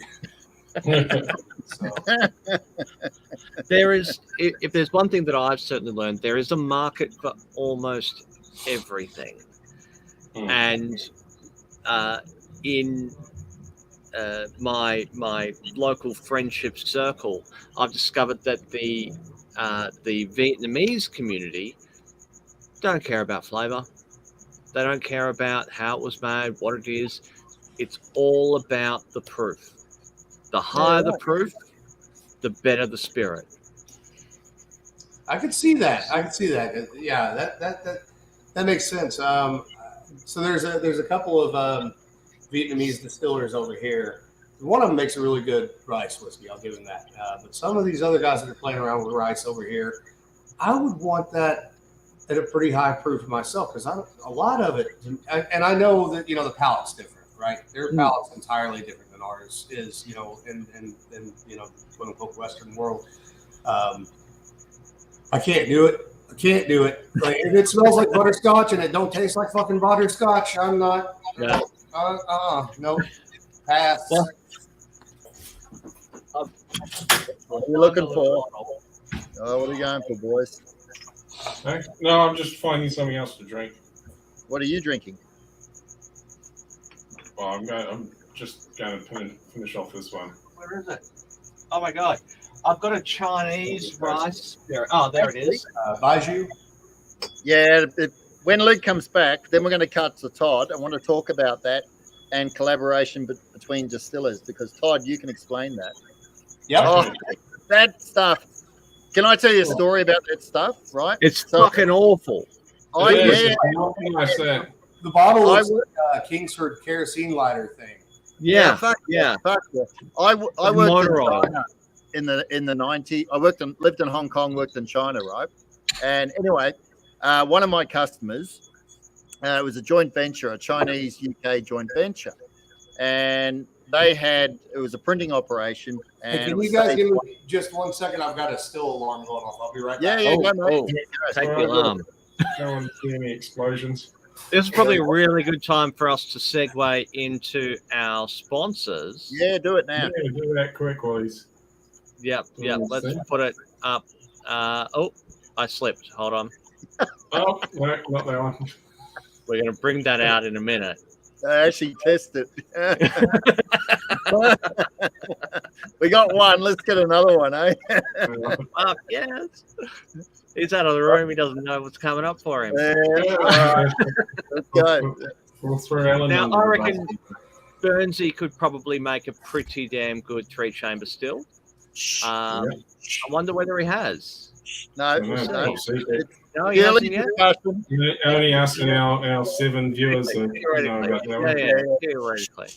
There is, if there's one thing that I've certainly learned, there is a market for almost everything. And in my local friendship circle, I've discovered that the Vietnamese community don't care about flavor. They don't care about how it was made, what it is. It's all about the proof. The higher the proof, the better the spirit. I could see that. Yeah, that makes sense. So there's a couple of Vietnamese distillers over here. One of them makes a really good rice whiskey. I'll give him that. But some of these other guys that are playing around with rice over here, I would want that at a pretty high proof myself, because a lot of it, and I know that the palate's different, right? Their palate's entirely different than ours is, in quote unquote Western world. I can't do it. Like, if it smells like butterscotch and it don't taste like fucking butterscotch, I'm not. Yeah. Nope. Pass. What are you looking for? Oh, what are you going for, boys? No, I'm just finding something else to drink. What are you drinking? Well, I'm just going to finish off this one. Where is it? Oh my god. I've got a Chinese rice spirit. Oh, there it is. Baijiu. Yeah, when Luke comes back, then we're going to cut to Todd. I want to talk about that and collaboration between distillers, because Todd, you can explain that. Yep. Oh, that stuff. Can I tell you a story about that stuff? Right? It's fucking awful. The bottle is like a Kingsford kerosene lighter thing. Yeah. Fuck yeah. I worked in the 90s. I lived in Hong Kong, worked in China, right? And anyway, one of my customers, it was a joint venture, a Chinese UK joint venture, and it was a printing operation. And hey, can you guys give me just 1 second? I've got a still alarm going off. I'll be right back. Yeah, take the alarm. No one see any explosions. This is probably a really good time for us to segue into our sponsors. Yeah, do it now. Yeah, do that quick, please. Yep. Let's put it up. I slipped. Hold on. Oh, no, not that one. We're going to bring that out in a minute. I actually tested. We got one. Let's get another one, eh? Yes. He's out of the room. He doesn't know what's coming up for him. Let's go. Now, I reckon Burnsy could probably make a pretty damn good 3-chamber still. I wonder whether he has. No. No, he hasn't yet. Only asking our 7 viewers. Theoretically.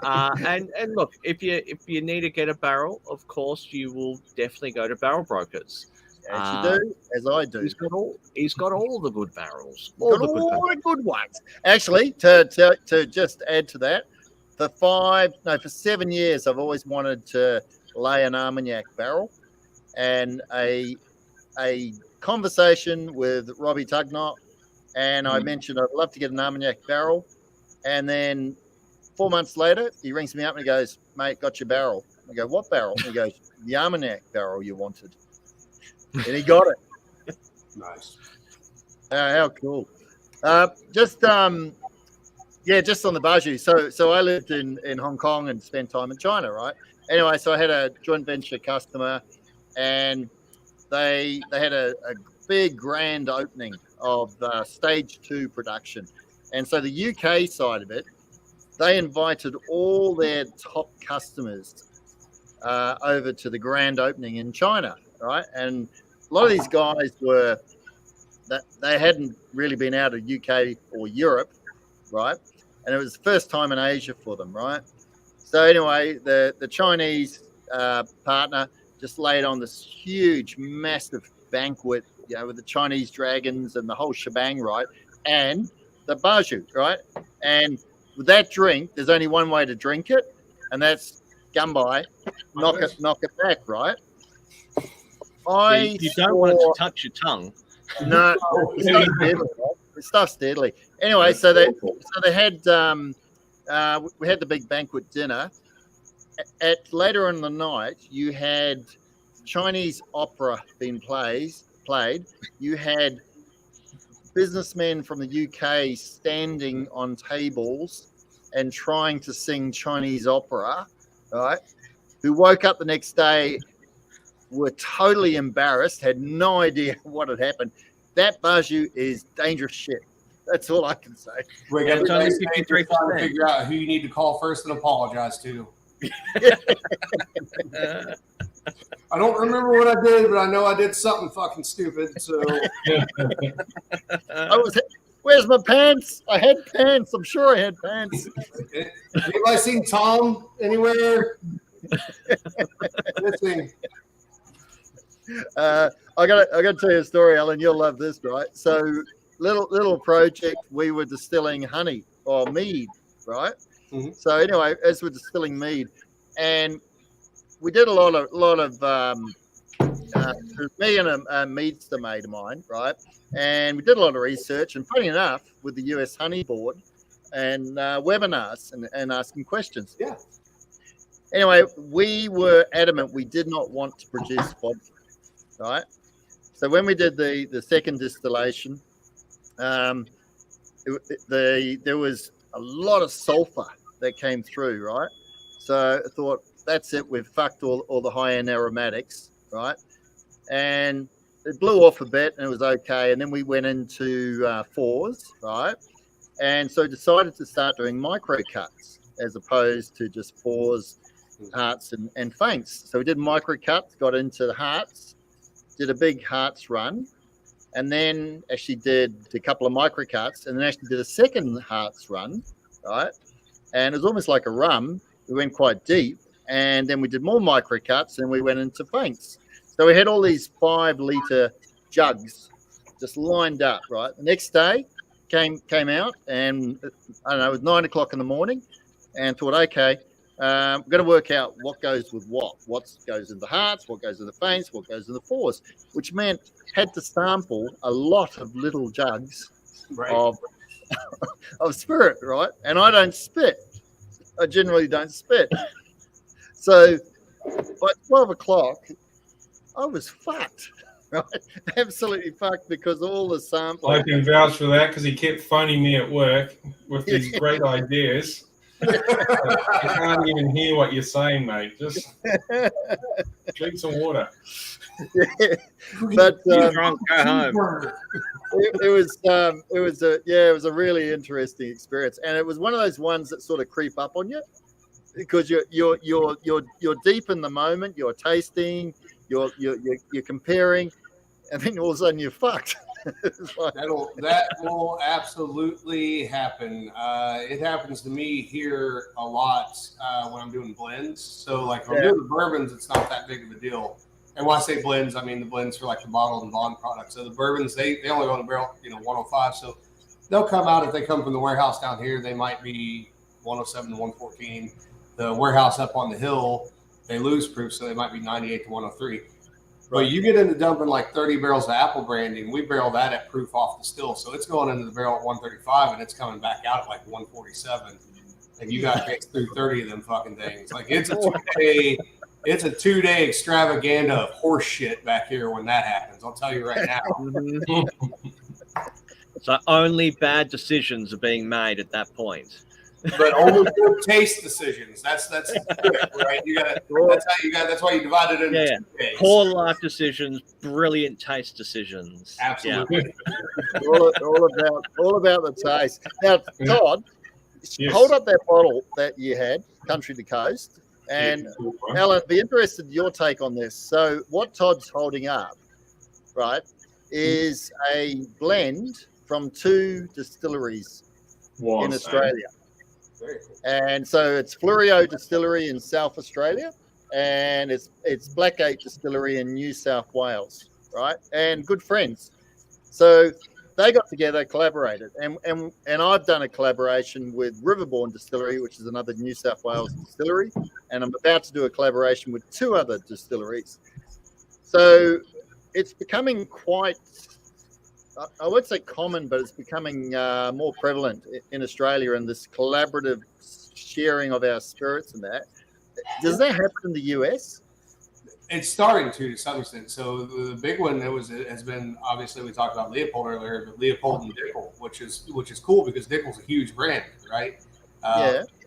And look, if you need to get a barrel, of course you will definitely go to barrel brokers. As you do, as I do. He's got all the good barrels. All the good ones. Actually, to just add to that, for 7 years, I've always wanted to lay an Armagnac barrel, and a conversation with Robbie Tugnott, and I mentioned I'd love to get an Armagnac barrel, and then 4 months later, he rings me up and he goes, "Mate, got your barrel." I go, "What barrel?" And he goes, "The Armagnac barrel you wanted." And he got it. Nice. How cool. Just on the Baijiu. So I lived in Hong Kong and spent time in China, right? Anyway, so I had a joint venture customer, and they had a big grand opening of stage 2 production. And so the UK side of it, they invited all their top customers over to the grand opening in China, right? And a lot of these guys they hadn't really been out of UK or Europe, right? And it was the first time in Asia for them, right? So anyway, the Chinese partner just laid on this huge, massive banquet, with the Chinese dragons and the whole shebang, right? And the Baijiu, right? And with that drink, there's only one way to drink it, and that's gumby, knock it back, right? You don't want it to touch your tongue. No, it's stuff's deadly. Anyway, so they had we had the big banquet dinner. At later in the night, you had Chinese opera being played. You had businessmen from the UK standing on tables and trying to sing Chinese opera, right? Who woke up the next day, were totally embarrassed, had no idea what had happened. That Baijiu is dangerous shit. That's all I can say. We're going to figure out who you need to call first and apologize to. I don't remember what I did, but I know I did something fucking stupid. So where's my pants? I had pants. I'm sure I had pants. Anybody seen Tom anywhere? Missing. I gotta tell you a story, Alan. You'll love this, right? So little project. We were distilling honey or mead, right? Mm-hmm. So anyway, as we're distilling mead, and we did a lot of me and a meadster mate of mine, right? And we did a lot of research, and funny enough, with the US Honey Board and webinars and asking questions. Yeah. Anyway, we were adamant we did not want to produce vodka, right? So when we did the second distillation, there was a lot of sulfur that came through, right? So I thought, that's it. We've fucked all the high-end aromatics, right? And it blew off a bit, and it was okay. And then we went into fours, right? And so decided to start doing micro cuts as opposed to just fours, hearts, and feints. So we did micro cuts, got into the hearts, did a big hearts run, and then actually did a couple of micro cuts, and then actually did a second hearts run, right? And it was almost like a rum. We went quite deep, and then we did more micro cuts, and we went into feints. So we had all these 5-liter jugs just lined up, right? The next day came out, and I don't know, it was 9 o'clock in the morning, and thought, okay, we're going to work out what goes with what goes in the hearts, what goes in the feints, what goes in the fours, which meant had to sample a lot of little jugs of spirit, right? And I don't spit. I generally don't spit. So by 12 o'clock, I was fucked, right? Absolutely fucked because all the samples. I can vouch for that because he kept phoning me at work with these great ideas. I can't even hear what you're saying, mate. Just drink some water. Yeah. But Drunk, go home. it was a really interesting experience, and it was one of those ones that sort of creep up on you because you're deep in the moment. You're tasting, you're comparing, and then all of a sudden you're fucked. Like, that will absolutely happen. It happens to me here a lot when I'm doing blends. So like when I'm doing the bourbons, it's not that big of a deal. And when I say blends, I mean the blends for like the bottled and bond products. So the bourbons, they only go in a barrel, 105. So they'll come out, if they come from the warehouse down here, they might be 107 to 114. The warehouse up on the hill, they lose proof, so they might be 98 to 103. But you get into dumping like 30 barrels of apple brandy, and we barrel that at proof off the still. So it's going into the barrel at 135, and it's coming back out at like 147. And you got to take through 30 of them fucking things. Like it's a 2-day extravaganza of horse shit back here when that happens. I'll tell you right now. So only bad decisions are being made at that point. But only good taste decisions. That's good, right? That's why you divide it into 2 days. Poor life decisions, brilliant taste decisions. Absolutely. Yeah. all about the taste. Now, Todd, hold up that bottle that you had, Country to Coast, and Alan, be interested in your take on this. So, what Todd's holding up, right, is a blend from 2 distilleries in Australia. Very cool. And so it's Florio Distillery in South Australia, and it's Blackgate Distillery in New South Wales, right? And good friends. So they got together, collaborated, and I've done a collaboration with Riverbourne Distillery, which is another New South Wales distillery, and I'm about to do a collaboration with 2 other distilleries. So it's becoming quite, I would say common, but it's becoming more prevalent in Australia, and this collaborative sharing of our spirits and that. Does that happen in the US? It's starting to some extent. So the big one has been, obviously we talked about Leopold earlier, but Leopold and Dickel, which is cool because Dickel's a huge brand, right?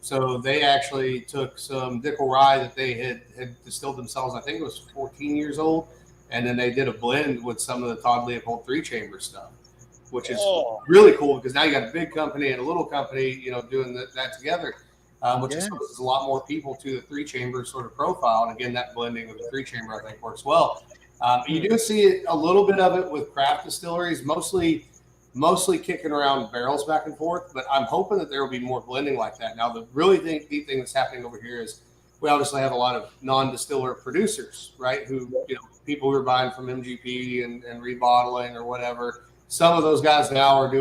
So they actually took some Dickel rye that they had distilled themselves. I think it was 14 years old. And then they did a blend with some of the Todd Leopold 3-chamber stuff, which is really cool because now you got a big company and a little company, doing that together. which exposes a lot more people to the 3-chamber sort of profile. And again, that blending of the 3-chamber, I think, works well. You do see a little bit of it with craft distilleries, mostly kicking around barrels back and forth, but I'm hoping that there will be more blending like that. Now, the really neat thing that's happening over here is we obviously have a lot of non-distiller producers, right? Who, people who are buying from MGP and rebottling or whatever. Some of those guys now are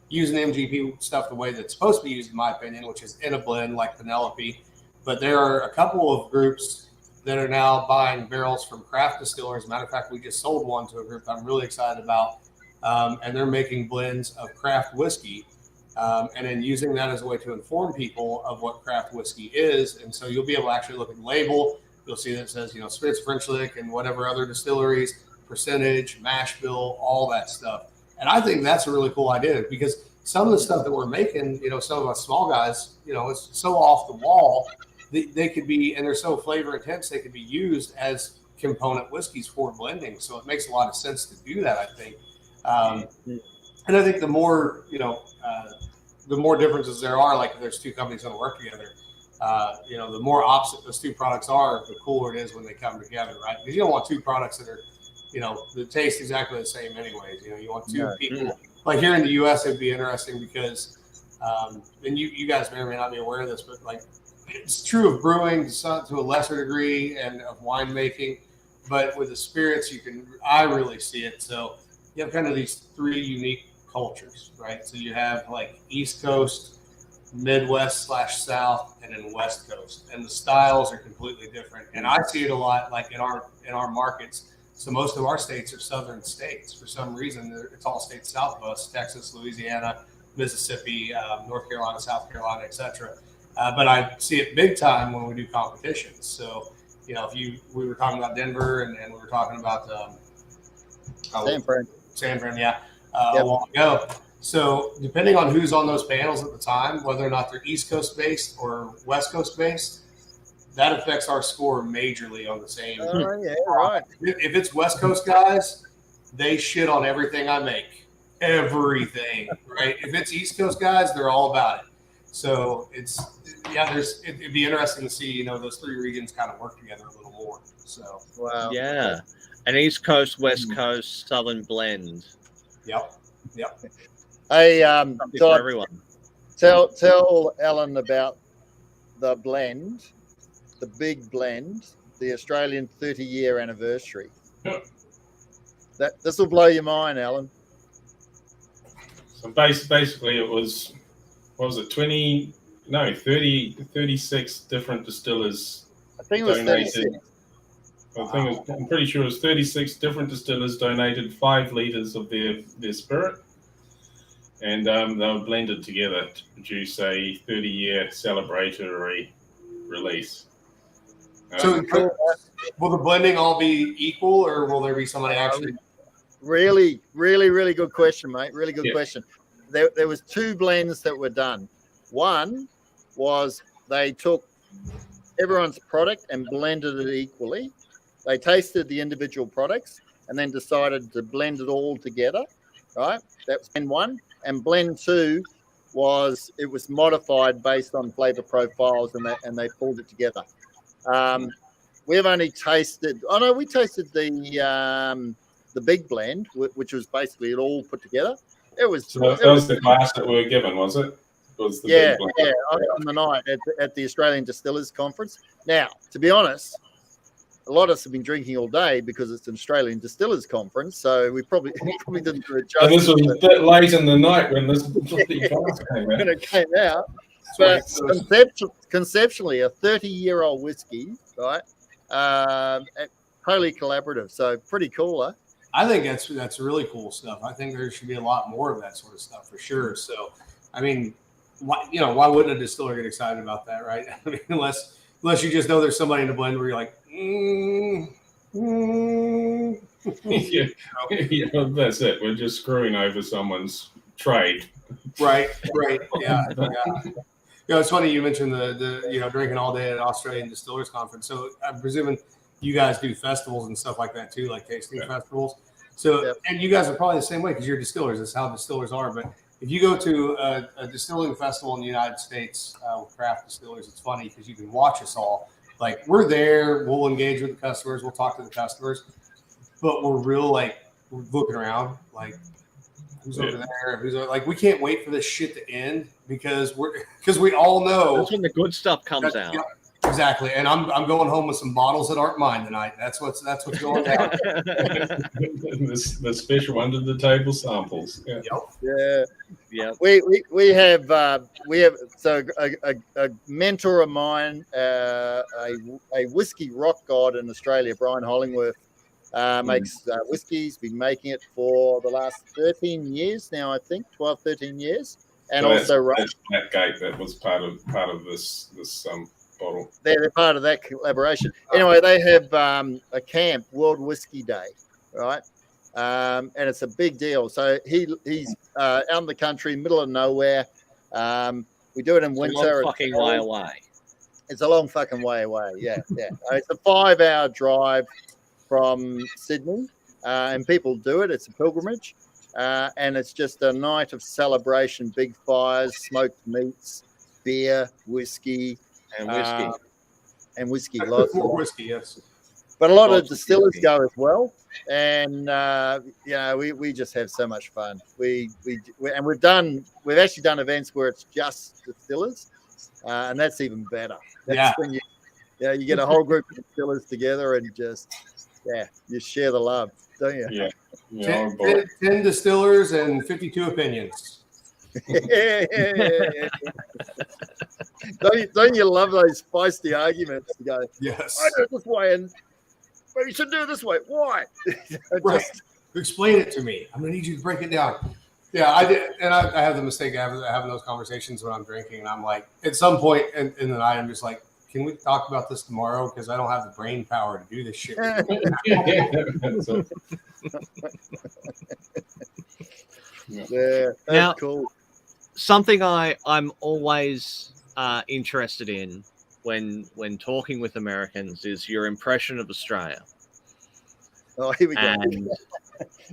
using MGP stuff the way that's supposed to be used, in my opinion, which is in a blend like Penelope. But there are a couple of groups that are now buying barrels from craft distillers. As a matter of fact, we just sold one to a group that I'm really excited about. And they're making blends of craft whiskey and then using that as a way to inform people of what craft whiskey is. And so you'll be able to actually look at the label. You'll see that it says, Spirits French Lick and whatever other distilleries, percentage, mash bill, all that stuff. And I think that's a really cool idea because some of the stuff that we're making, some of us small guys, it's so off the wall. They could be, and they're so flavor intense, they could be used as component whiskeys for blending. So it makes a lot of sense to do that, I think. And I think the more differences there are, like if there's two companies that work together, the more opposite those two products are, the cooler it is when they come together, right? Because you don't want two products that are, that taste exactly the same anyways. You want two people. Like here in the U.S., it'd be interesting because, and you guys may or may not be aware of this, but like it's true of brewing to a lesser degree and of winemaking, but with the spirits, I really see it. So you have kind of these three unique cultures, right? So you have like East Coast, Midwest/South, and then West Coast, and the styles are completely different. And I see it a lot, like in our markets. So most of our states are southern states. For some reason, it's all states south of us: Texas, Louisiana, Mississippi, North Carolina, South Carolina, etc. But I see it big time when we do competitions. So we were talking about Denver, and we were talking about San Fran, a while ago. So depending on who's on those panels at the time, whether or not they're East Coast based or West Coast based, that affects our score majorly on the same. Oh, yeah, right. If it's West Coast guys, they shit on everything I make. Everything, right? If it's East Coast guys, they're all about it. So it'd be interesting to see, those three regions kind of work together a little more. So wow. Yeah. An East Coast, West Coast, Southern blend. Yep. Hey, for everyone. Tell Alan about the blend, the big blend, the Australian 30-year anniversary. This will blow your mind, Alan. So basically, it was, 36 different distillers. I think it was 36. I'm pretty sure it was 36 different distillers donated 5 liters of their spirit, and they were blended together to produce a 30-year celebratory release. So will the blending all be equal, or will there be somebody actually? Really, really, really good question, mate. Really good question. There was 2 blends that were done. One was they took everyone's product and blended it equally. They tasted the individual products and then decided to blend it all together, right? That was blend 1. And blend 2 was modified based on flavor profiles, and they pulled it together. We've only tasted. Oh no, we tasted the big blend, which was basically it all put together. It was. So that was the glass that we were given, was it? Was the big blend. On the night at the Australian Distillers Conference. Now, to be honest, a lot of us have been drinking all day because it's an Australian Distillers Conference, so we probably didn't do it justice. And this was a bit late in the night when this came out. When it came out. But conceptually, a 30-year-old whiskey, right? Totally collaborative, so pretty cool, huh? I think that's really cool stuff. I think there should be a lot more of that sort of stuff for sure. So, I mean, why wouldn't a distiller get excited about that, right? I mean, unless you just know there's somebody in the blend where you're like, that's it. We're just screwing over someone's trade. Right. Yeah. It's funny you mentioned the drinking all day at an Australian Distillers Conference. So I'm presuming you guys do festivals and stuff like that too, like tasting festivals. So and you guys are probably the same way because you're distillers. That's how distillers are. But if you go to a distilling festival in the United States with craft distillers, it's funny because you can watch us all. Like, we're there, we'll engage with the customers, we'll talk to the customers, but we're we're looking around, like, who's over there? Who's over, like, we can't wait for this shit to end because we all know that's when the good stuff comes out. Yeah, exactly. And I'm going home with some bottles that aren't mine tonight. That's what's going down. The special under the table samples. Yeah. Yeah. We have so a mentor of mine, a whiskey rock god in Australia, Brian Hollingworth, makes whiskey. He's been making it for the last 13 years now, I think, 12, 13 years. And so also that's that gate that was part of this bottle. They're part of that collaboration. Anyway, they have a camp, World Whiskey Day, right? And it's a big deal. So he's out in the country, middle of nowhere. We do it in winter. It's a long fucking way away. It's a long fucking way away. Yeah. It's a 5-hour drive from Sydney, and people do it. It's a pilgrimage, and it's just a night of celebration, big fires, smoked meats, beer, whiskey. And whiskey, lots more whiskey, yes. But a lot of distillers go as well, and we just have so much fun. We've actually done events where it's just distillers, and that's even better. That's when you get a whole group of distillers together and you share the love, don't you? Yeah. 10 distillers and 52 opinions. Don't you love those feisty arguments? You go, yes, I do it this way, and you should do it this way. Why? Right. Explain it to me. I'm gonna need you to break it down. Yeah, I did, and I have the mistake of having those conversations when I'm drinking, and I'm like, at some point in the night, I'm just like, can we talk about this tomorrow? Because I don't have the brain power to do this shit. Yeah, that's cool. Something I'm always interested in when talking with Americans is your impression of Australia. Oh, here we go. Hang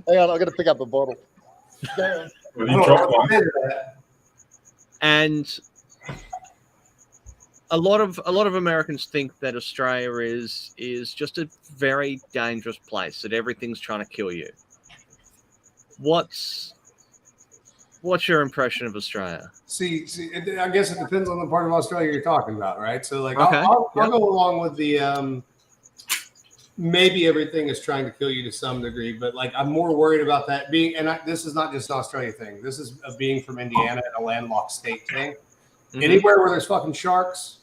on, I've got to pick up a bottle. And a lot of Americans think that Australia is just a very dangerous place, that everything's trying to kill you. What's your impression of Australia? See, I guess it depends on the part of Australia you're talking about, right? So, like, okay. I'll go along with the maybe everything is trying to kill you to some degree, but like, I'm more worried about that being, and this is not just an Australia thing. This is a being from Indiana and a landlocked state thing. Mm-hmm. Anywhere where there's fucking sharks,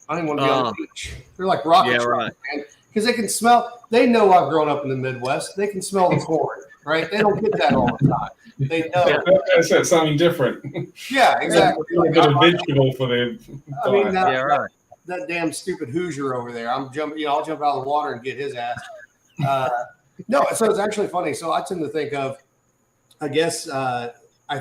I don't even want to be on the beach. They're like rocket sharks, man, because they can smell. They know I've grown up in the Midwest. They can smell the corn, right? They don't get that all the time. They know. That's something different. Yeah, exactly. Like a vegetable for them. I mean, that damn stupid Hoosier over there. I'm jumping. I'll jump out of the water and get his ass. No, so it's actually funny. So I tend to think of, I guess, I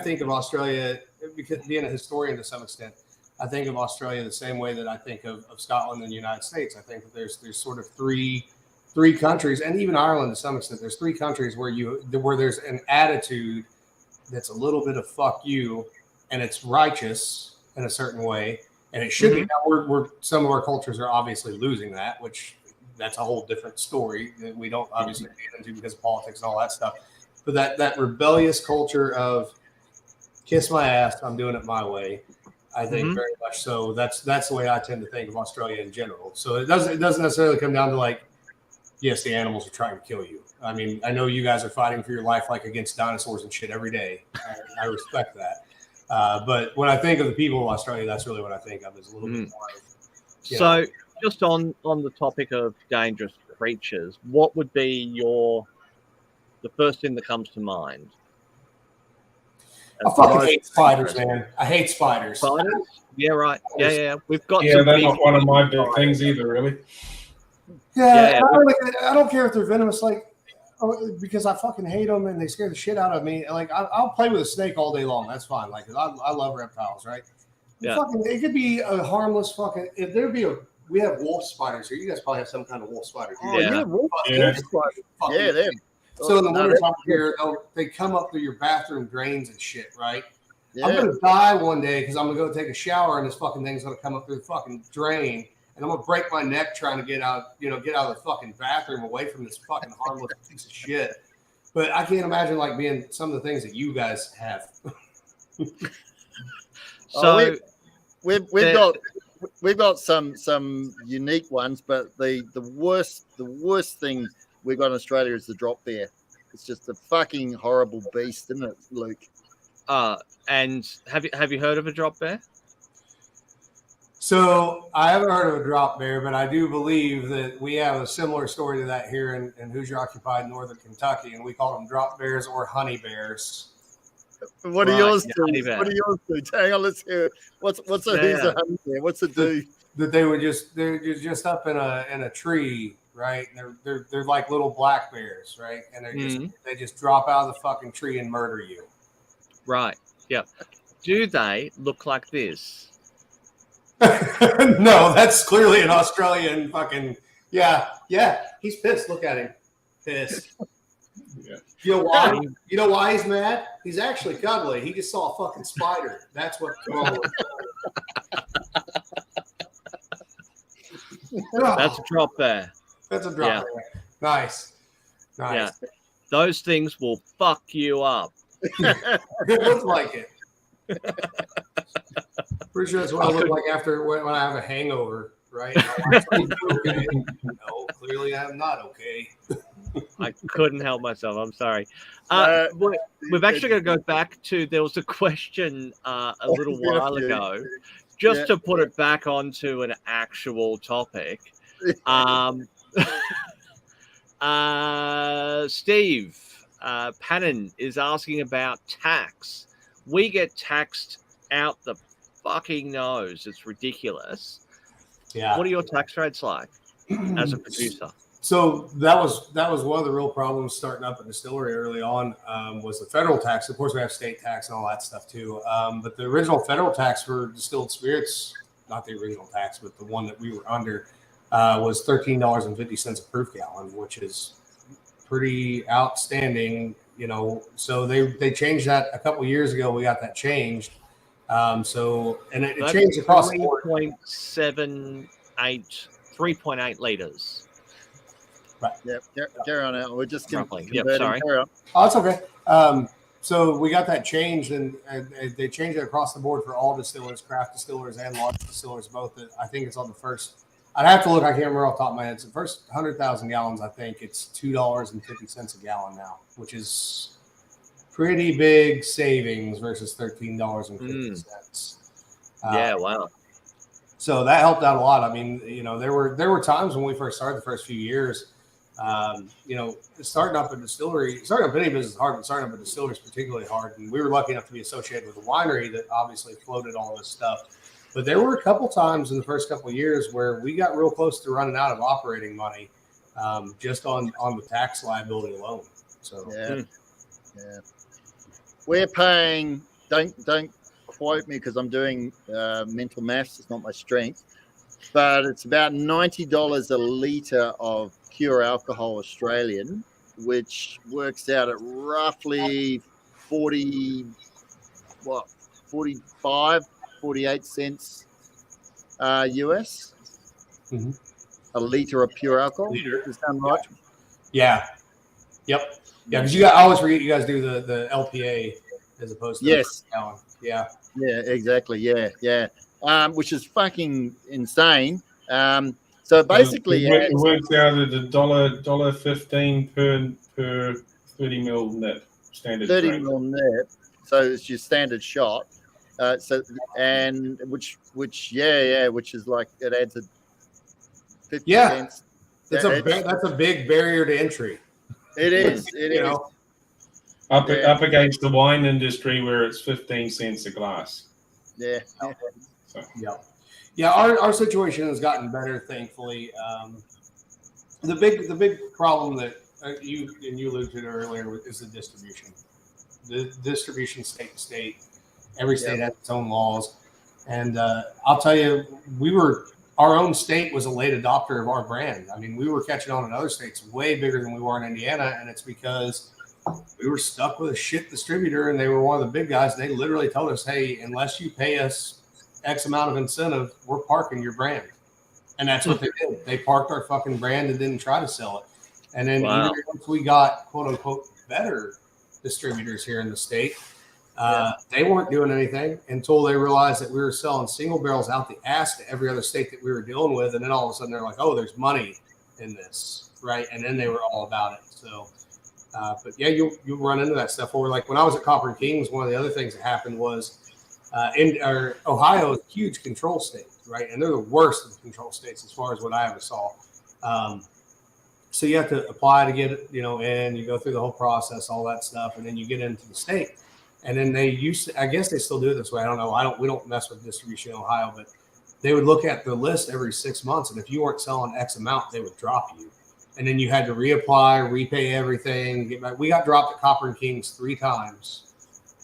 think of Australia because being a historian to some extent. I think of Australia the same way that I think of Scotland and the United States. I think that there's sort of three countries, and even Ireland to some extent. There's three countries where there's an attitude that's a little bit of fuck you, and it's righteous in a certain way, and it should be. Now we're some of our cultures are obviously losing that, which that's a whole different story that we don't obviously get into because of politics and all that stuff. But that rebellious culture of kiss my ass, I'm doing it my way. I think very much so. That's the way I tend to think of Australia in general. So it doesn't necessarily come down to like, yes, the animals are trying to kill you. I mean, I know you guys are fighting for your life like against dinosaurs and shit every day. I respect that. But when I think of the people of Australia, that's really what I think of is a little bit more of, so just on the topic of dangerous creatures, what would be the first thing that comes to mind? I fucking hate spiders, man. I hate spiders. Spiders? Yeah, right. Yeah. We've got they're not one of my big things either, really. Yeah. I don't care if they're venomous, like, because I fucking hate them and they scare the shit out of me. Like, I'll play with a snake all day long. That's fine. Like, I love reptiles, right? Yeah. It could be a harmless fucking. If there'd be we have wolf spiders here. You guys probably have some kind of wolf spiders. Oh, yeah, wolf spiders. Yeah, So in the wintertime here, they come up through your bathroom drains and shit, right? Yeah. I'm going to die one day because I'm going to go take a shower and this fucking thing's going to come up through the fucking drain. And I'm going to break my neck trying to get out of the fucking bathroom away from this fucking harmless piece of shit. But I can't imagine like being some of the things that you guys have. So we've got some unique ones, but the worst thing we've got in Australia is the drop bear. It's just a fucking horrible beast, isn't it, Luke? And have you heard of a drop bear? So I haven't heard of a drop bear, but I do believe that we have a similar story to that here in Hoosier occupied northern Kentucky, and we call them drop bears or honey bears. What are yours do? What are yours do? Hang on, let's hear. What's a Hoosier honey bear? What's it do? That they're just up in a tree, right? And they're like little black bears, right? And they just drop out of the fucking tree and murder you. Right. Yep. Do they look like this? No, that's clearly an Australian fucking yeah. He's pissed. Look at him, pissed. Yeah. You know why? You know why he's mad? He's actually cuddly. He just saw a fucking spider. That's what's wrong. That's a drop bear. That's a drop bear. Nice. Yeah. Those things will fuck you up. It looks like it. Pretty sure that's what I look like after when I have a hangover, right? Okay. No, clearly I'm not okay. I couldn't help myself. I'm sorry. We've actually got to go back to, there was a question a little while ago, just to put it back onto an actual topic. Steve Pannon is asking about tax. We get taxed out the fucking nose. It's ridiculous. Yeah. What are your tax rates like as a producer? So that was one of the real problems starting up a distillery early on, was the federal tax. Of course, we have state tax and all that stuff too. But the original federal tax for distilled spirits, not the original tax, but the one that we were under, was $13.50 a proof gallon, which is pretty outstanding. You know, so they changed that a couple of years ago. We got that changed. It changed across the board. 3.8 liters. Right. Yep. Carry on out. We're just roughly. Yep. Sorry. Oh, that's okay. So we got that changed, and they changed it across the board for all distillers, craft distillers, and large distillers both. I think it's on the first. I'd have to look. I can't remember off the top of my head. It's the first 100,000 gallons. I think it's $2.50 a gallon now, which is pretty big savings versus $13.50. Yeah, wow. So that helped out a lot. I mean, you know, there were times when we first started the first few years, you know, starting up any business is hard, but starting up a distillery is particularly hard. And we were lucky enough to be associated with a winery that obviously floated all this stuff. But there were a couple times in the first couple of years where we got real close to running out of operating money, just on the tax liability alone. So yeah. We're paying. Don't quote me because I'm doing mental maths. It's not my strength, but it's about $90 a litre of pure alcohol Australian, which works out at roughly 48 cents US. Mm-hmm. A litre of pure alcohol. Does that sound right? Yeah. Yep. Yeah, because I always forget you guys do the LPA as opposed to gallon. Yeah. Yeah, exactly. Yeah. Which is fucking insane. So basically, it works out at $1.15 per 30 ml net standard. 30 ml net. So it's your standard shot. Which is like it adds a 50 cents. That's a big barrier to entry. It is. Up against the wine industry where it's 15 cents a glass. Yeah. So. Yeah. Our situation has gotten better, thankfully. The big problem that you alluded to earlier is the distribution. The distribution state to state. Every state has its own laws, and I'll tell you, our own state was a late adopter of our brand. I mean, we were catching on in other states way bigger than we were in Indiana, and it's because we were stuck with a shit distributor, and they were one of the big guys. They literally told us, hey, unless you pay us X amount of incentive, we're parking your brand. And that's what they did. They parked our fucking brand and didn't try to sell it. And then even once we got, quote unquote, better distributors here in the state, they weren't doing anything until they realized that we were selling single barrels out the ass to every other state that we were dealing with. And then all of a sudden they're like, oh, there's money in this, right? And then they were all about it. So, but yeah, you'll run into that stuff. Or like when I was at Copper and Kings, one of the other things that happened was Ohio is a huge control state, right? And they're the worst of the control states as far as what I ever saw. So you have to apply to get it, and you go through the whole process, all that stuff, and then you get into the state. And then they used to, I guess they still do it this way. I don't know. We don't mess with distribution in Ohio, but they would look at the list every 6 months, and if you weren't selling X amount, they would drop you. And then you had to reapply, repay everything. Get back. We got dropped at Copper and Kings 3 times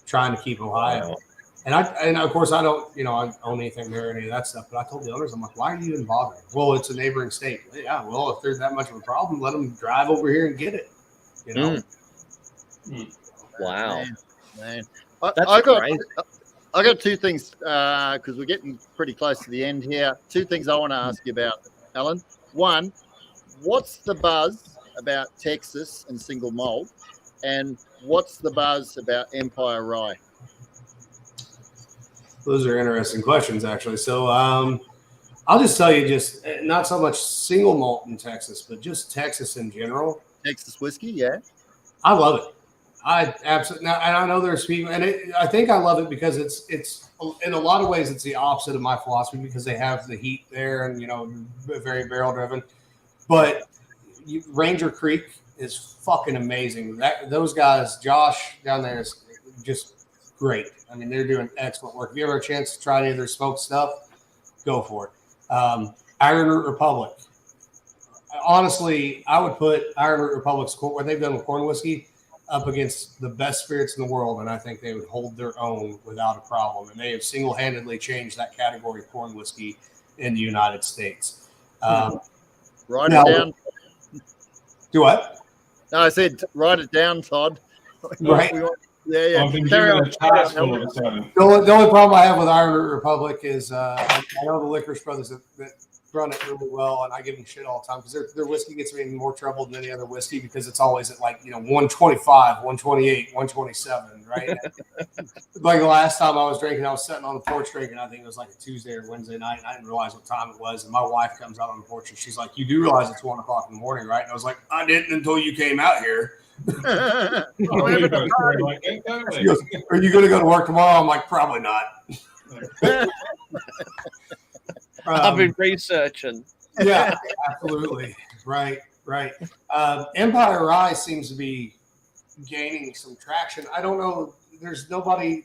trying to keep Ohio. Wow. And of course I don't, I own anything there or any of that stuff. But I told the owners, I'm like, why are you even bothering? Well, it's a neighboring state. Yeah, well, if there's that much of a problem, let them drive over here and get it. Wow, man. I got 2 things because we're getting pretty close to the end here. 2 things I want to ask you about, Alan. One, what's the buzz about Texas and single malt, and what's the buzz about Empire Rye? Those are interesting questions, actually. So I'll just tell you, just not so much single malt in Texas, but just Texas in general. Texas whiskey, yeah. I love it. I absolutely, and I know there's people, and I think I love it because it's in a lot of ways it's the opposite of my philosophy because they have the heat there and very barrel driven. But Ranger Creek is fucking amazing. Those guys, Josh down there is just great. I mean, they're doing excellent work. If you ever have a chance to try any of their smoked stuff, go for it. Iron Root Republic. Honestly, I would put Iron Root Republic's what they've done with corn whiskey up against the best spirits in the world, and I think they would hold their own without a problem. And they have single-handedly changed that category of corn whiskey in the United States. Write it down. Do what? No, I said write it down, Todd. Right. Yeah. The only problem I have with Iron Root Republic is I know the Licorice Brothers that run it really well, and I give them shit all the time because their whiskey gets me in more trouble than any other whiskey because it's always at 125, 128, 127, right? Like the last time I was drinking, I was sitting on the porch drinking. I think it was like a Tuesday or Wednesday night, and I didn't realize what time it was. And my wife comes out on the porch and she's like, "You do realize it's 1 o'clock in the morning, right?" And I was like, "I didn't until you came out here." She goes, "Are you going to go to work tomorrow?" I'm like, "Probably not." I've been researching. Yeah, absolutely. Right. Empire Rye seems to be gaining some traction. I don't know. There's nobody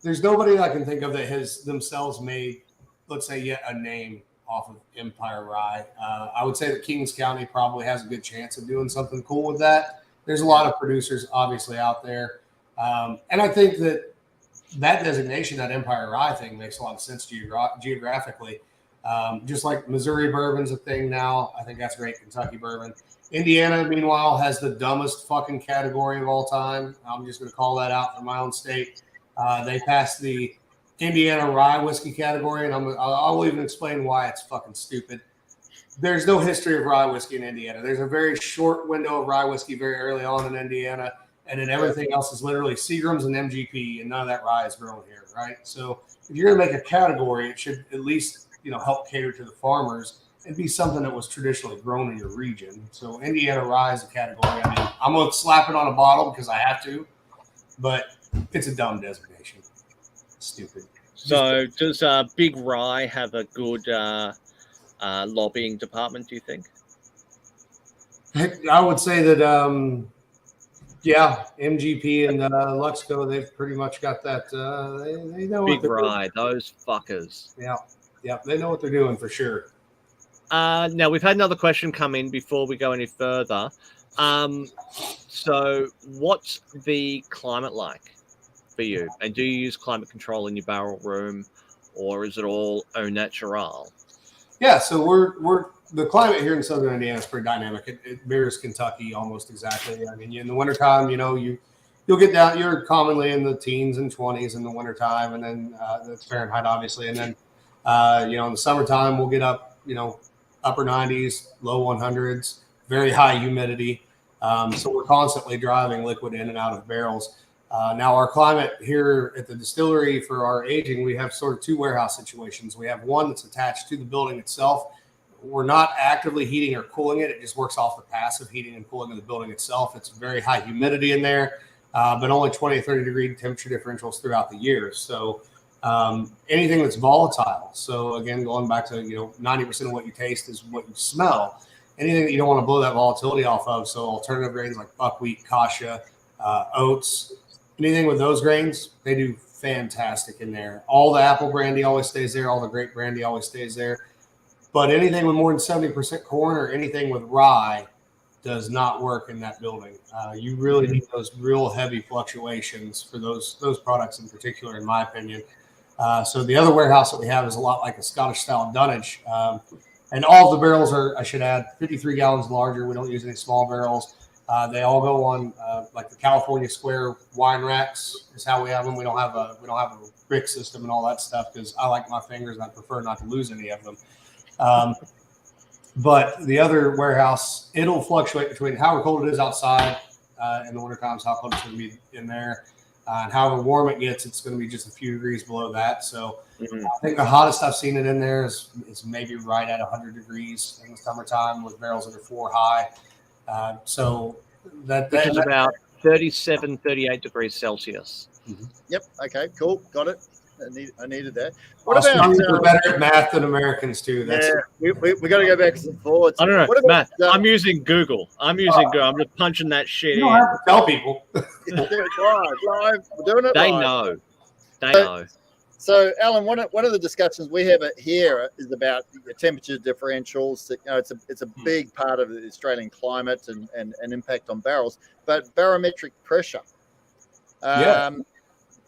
I can think of that has themselves made, let's say, yet a name off of Empire Rye. I would say that Kings County probably has a good chance of doing something cool with that. There's a lot of producers obviously out there. And I think that designation, that Empire Rye thing, makes a lot of sense geographically. Just like Missouri bourbon's a thing now. I think that's great. Kentucky bourbon. Indiana, meanwhile, has the dumbest fucking category of all time. I'm just going to call that out for my own state. They passed the Indiana rye whiskey category, and I'll even explain why it's fucking stupid. There's no history of rye whiskey in Indiana. There's a very short window of rye whiskey very early on in Indiana, and then everything else is literally Seagrams and MGP, and none of that rye is grown here, right? So if you're going to make a category, it should at least help cater to the farmers and be something that was traditionally grown in your region. So Indiana rye is a category. I mean, I'm going to slap it on a bottle because I have to, but it's a dumb designation. Stupid. So does Big Rye have a good lobbying department, do you think? I would say that, MGP and Luxco, they've pretty much got that. They know Big Rye, those fuckers. Yeah, they know what they're doing for sure. Now, we've had another question come in before we go any further. So what's the climate like for you? And do you use climate control in your barrel room, or is it all au natural? Yeah, so we're the climate here in southern Indiana is pretty dynamic. It mirrors Kentucky almost exactly. I mean, in the wintertime, you'll get down. You're commonly in the teens and 20s in the wintertime, and then that's Fahrenheit, obviously. And then, in the summertime, we'll get up, upper 90s, low 100s, very high humidity. So we're constantly driving liquid in and out of barrels. Now, our climate here at the distillery for our aging, we have sort of two warehouse situations. We have one that's attached to the building itself. We're not actively heating or cooling it. It just works off the passive heating and cooling of the building itself. It's very high humidity in there, but only 20 to 30 degree temperature differentials throughout the year. So anything that's volatile. So again, going back to, 90% of what you taste is what you smell. Anything that you don't want to blow that volatility off of. So alternative grains like buckwheat, kasha, oats, anything with those grains, they do fantastic in there. All the apple brandy always stays there. All the grape brandy always stays there. But anything with more than 70% corn or anything with rye does not work in that building. You really need those real heavy fluctuations for those products in particular, in my opinion. So the other warehouse that we have is a lot like a Scottish style dunnage. And all of the barrels are, I should add, 53 gallons larger. We don't use any small barrels. They all go on like the California Square wine racks is how we have them. We don't have a brick system and all that stuff because I like my fingers and I prefer not to lose any of them. But the other warehouse, it'll fluctuate between however cold it is outside in the winter times, how cold it's going to be in there. And however warm it gets, it's going to be just a few degrees below that. So I think the hottest I've seen it in there is maybe right at 100 degrees in the summertime with barrels that are 4 high. Which is about 37, 38 degrees Celsius. Mm-hmm. Yep. Okay. Cool. Got it. I needed that. What Australians are better at math than Americans too. We got to go back and forwards. I don't know, Matt. I'm using Google. I'm using I'm just punching that shit in. You don't have to tell people. Live. We're doing it. They live. know. They know. So, Alan, one of the discussions we have here is about the temperature differentials. It's a big part of the Australian climate and impact on barrels, but barometric pressure.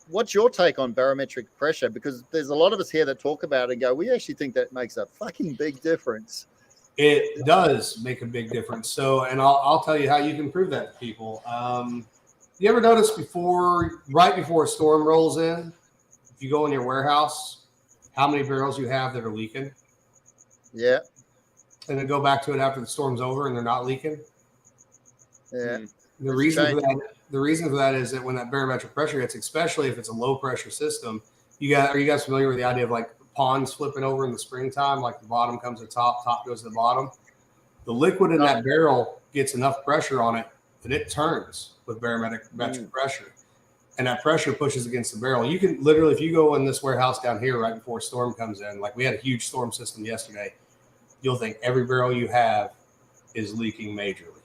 What's your take on barometric pressure? Because there's a lot of us here that talk about it and go, we actually think that makes a fucking big difference. It does make a big difference. So, and I'll tell you how you can prove that to people. You ever notice right before a storm rolls in, if you go in your warehouse, how many barrels you have that are leaking? Yeah. And then go back to it after the storm's over and they're not leaking? Yeah. The reason for that is that when that barometric pressure hits, especially if it's a low pressure system, are you guys familiar with the idea of like ponds flipping over in the springtime? Like the bottom comes to the top goes to the bottom. The liquid in that barrel gets enough pressure on it that it turns with barometric pressure. And that pressure pushes against the barrel. You can literally, if you go in this warehouse down here right before a storm comes in, like we had a huge storm system yesterday, you'll think every barrel you have is leaking majorly,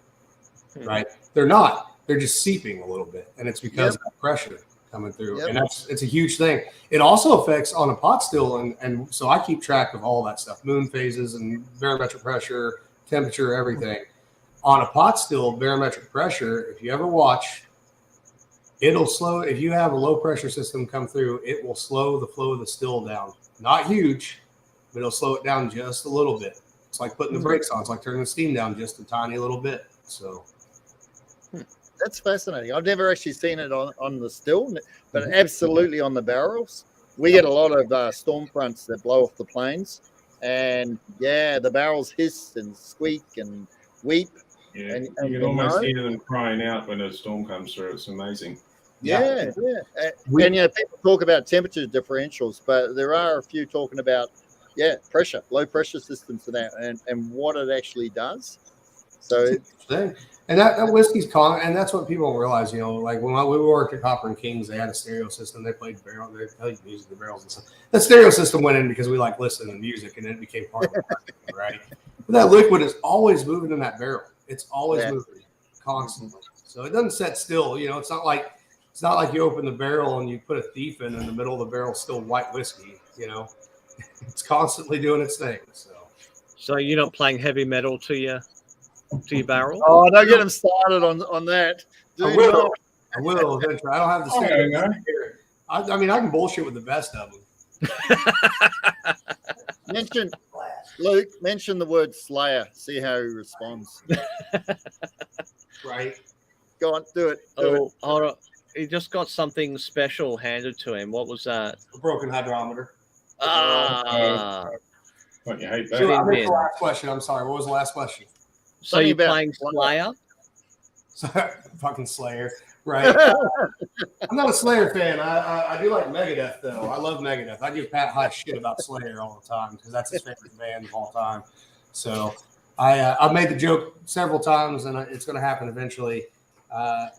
right? They're not. They're just seeping a little bit, and it's because of the pressure coming through. And it's a huge thing. It also affects on a pot still, and so I keep track of all that stuff, moon phases and barometric pressure, temperature, everything. On a pot still, barometric pressure, if you ever watch, it'll slow. If you have a low pressure system come through, it will slow the flow of the still down. Not huge, but it'll slow it down just a little bit. It's like putting the brakes on. It's like turning the steam down just a tiny little bit. So. That's fascinating. I've never actually seen it on the still, but absolutely on the barrels. We get a lot of storm fronts that blow off the plains, and the barrels hiss and squeak and weep. Yeah, and you can almost hear them crying out when a storm comes through. It's amazing. Yeah. And people talk about temperature differentials, but there are a few talking about pressure, low pressure systems to that, and what it actually does. So and that whiskey's common, and that's what people don't realize. Like when we worked at Copper and Kings, they had a stereo system. They played music, the barrels and stuff. That stereo system went in because we like listening to music, and it became part of it, right? But that liquid is always moving in that barrel. It's always moving constantly. So it doesn't set still. It's not like you open the barrel and you put a thief in the middle of the barrel, still white whiskey. It's constantly doing its thing. So you're not playing heavy metal to your barrel? Oh, don't get him started on that. I will eventually. I don't have the stereo here. I mean, I can bullshit with the best of them. Luke, mention the word Slayer. See how he responds. Right. Go on, do it. Hold on. He just got something special handed to him. What was that? A broken hydrometer. Don't you hate that? So I missed the last question. I'm sorry. What was the last question? So you're playing Slayer? Fucking Slayer. Right. I'm not a Slayer fan. I do like Megadeth, though. I love Megadeth. I give Pat High shit about Slayer all the time because that's his favorite band of all time. So I've made the joke several times, and it's going to happen eventually.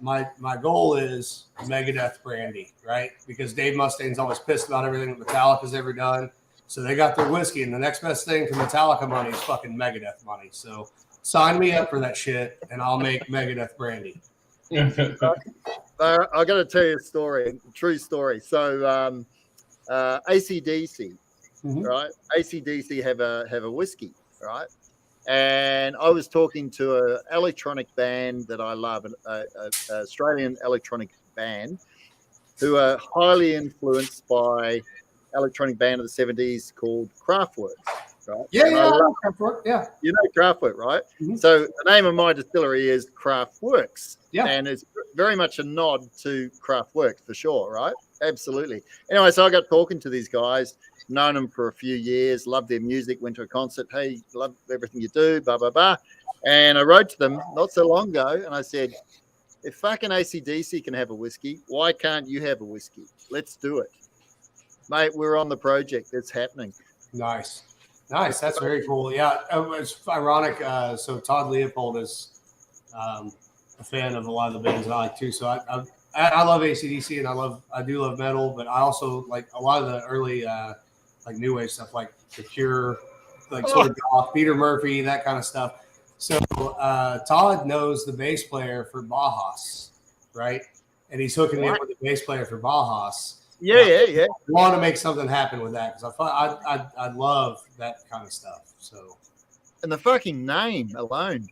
My goal is Megadeth brandy, right? Because Dave Mustaine's always pissed about everything that Metallica's ever done. So they got their whiskey, and the next best thing to Metallica money is fucking Megadeth money. So sign me up for that shit, and I'll make Megadeth brandy. I got to tell you a story, a true story. So AC/DC, right? AC/DC have a whiskey, right? And I was talking to an electronic band that I love, an Australian electronic band, who are highly influenced by electronic band of the 70s called Kraftwerk. Right? Yeah, I love Kraftwerk. Yeah, you know Kraftwerk, right? Mm-hmm. So the name of my distillery is Kraftwerks. Yeah, and it's very much a nod to Kraftwerk for sure, right? Absolutely. Anyway, so I got talking to these guys, known them for a few years, loved their music, went to a concert. Hey, love everything you do, blah blah blah. And I wrote to them not so long ago, and I said, if fucking AC/DC can have a whiskey, why can't you have a whiskey? Let's do it, mate. We're on the project. It's happening. Nice. That's very cool. Yeah, it's ironic. So Todd Leopold is a fan of a lot of the bands I like too. So I love AC/DC and I do love metal, but I also like a lot of the early like new wave stuff, like The Cure, like sort of goth, Peter Murphy, that kind of stuff. So Todd knows the bass player for Bauhaus, right? And he's hooking me up with the bass player for Bauhaus. Yeah. I want to make something happen with that because I love that kind of stuff. So, and the fucking name alone,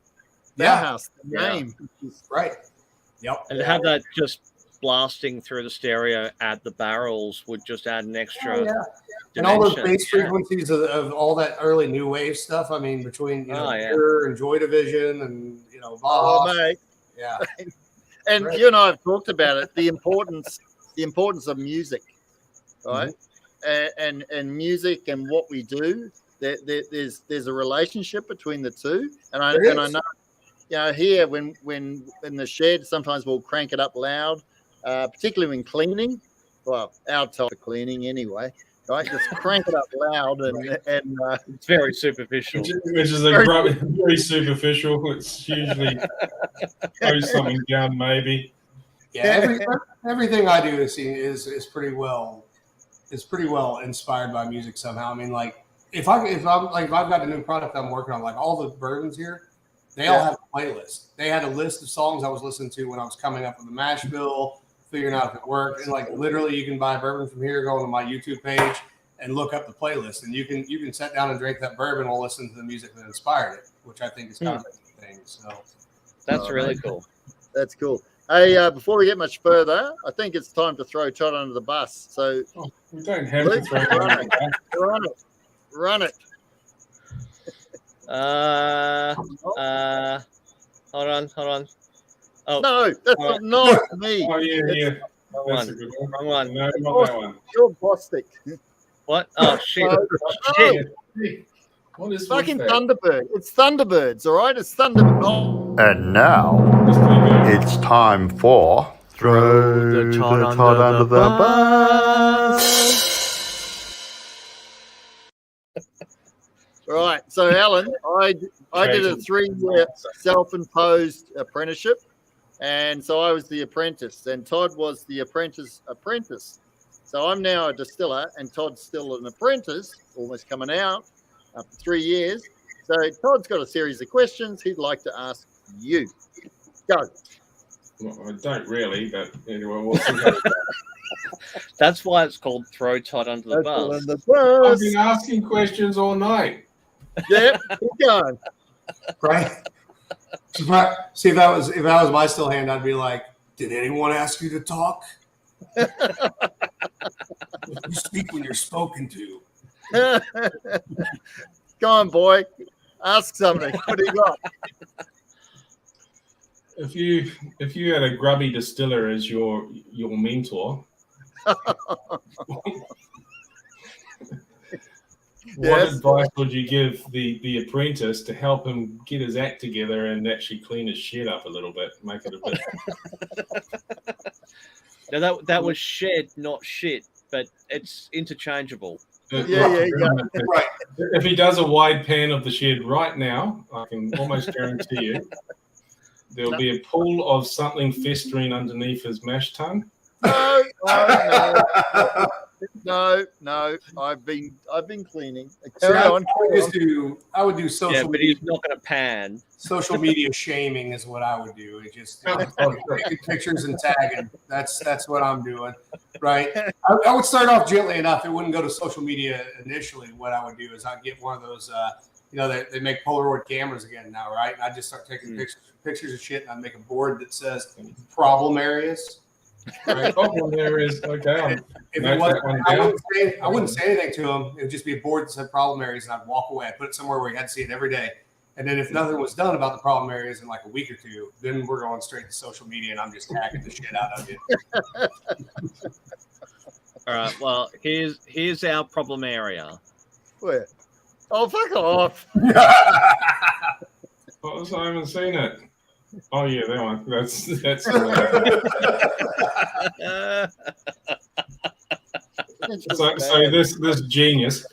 Bauhaus, the name, right? Yep. And have that just blasting through the stereo at the barrels would just add an extra. And all those bass frequencies of all that early new wave stuff. I mean, between Pure and Joy Division and Bauhaus. Oh, mate. Yeah. And you and I have talked about it. The importance of music, right? Mm-hmm. And music and what we do. There's a relationship between the two, and I know, here when the shed, sometimes we'll crank it up loud, particularly when cleaning. Well, our type of cleaning anyway, right? Just crank it up loud and it's very superficial. Which is very superficial. It's usually close something down, maybe. Yeah, everything I do is pretty well inspired by music somehow. I mean, like if I've got a new product I'm working on, like all the bourbons here, they all have a playlist. They had a list of songs I was listening to when I was coming up with the mash bill, figuring out if it worked. And like literally, you can buy bourbon from here, go to my YouTube page, and look up the playlist, and you can sit down and drink that bourbon while listening to the music that inspired it, which I think is kind of a good thing. So that's really cool. That's cool. Hey, before we get much further, I think it's time to throw Todd under the bus. So we don't have to throw him under the bus. Run it. Hold on. Oh no, that's not me. Oh yeah. Wrong one. No, not that one. You're Bostic. What? Oh shit! Shit. What is fucking Thunderbird? It's Thunderbirds, all right? It's Thunderbird. And now it's time for Throw the Todd under the bus. Right. So, Alan, I did a 3-year self-imposed apprenticeship, and so I was the apprentice, and Todd was the apprentice. So I'm now a distiller, and Todd's still an apprentice, almost coming out after 3 years. So Todd's got a series of questions he'd like to ask you. Go. Well, I don't really, but anyway, we'll see. That's why it's called Throw Todd under the bus. I've been asking questions all night. Yeah, keep going. Right. See, if that was my still hand, I'd be like, "Did anyone ask you to talk? You speak when you're spoken to." Go on, boy. Ask something. What do you got? If you had a grubby distiller as your mentor, what advice would you give the apprentice to help him get his act together and actually clean his shed up a little bit, make it a bit? Now that was shed, not shit, but it's interchangeable. Yeah. Right. If he does a wide pan of the shed right now, I can almost guarantee you there'll be a pool of something festering underneath his mash tun. No. I've been cleaning. I would do social. Yeah, but he's not going to pan. Social media shaming is what I would do. It just taking pictures and tagging. That's what I'm doing, right? I would start off gently enough. It wouldn't go to social media initially. What I would do is I'd get one of those. They make Polaroid cameras again now, right? And I just start taking pictures of shit, and I make a board that says problem areas. Right? Problem areas. Okay. I wouldn't say anything to him. It would just be a board that said problem areas, and I'd walk away. I'd put it somewhere where he had to see it every day. And then if nothing was done about the problem areas in like a week or two, then we're going straight to social media, and I'm just tagging the shit out of you. All right. Well, here's our problem area. Where? Oh, fuck off! What was I haven't seen it? Oh yeah, that one. That's. So this genius.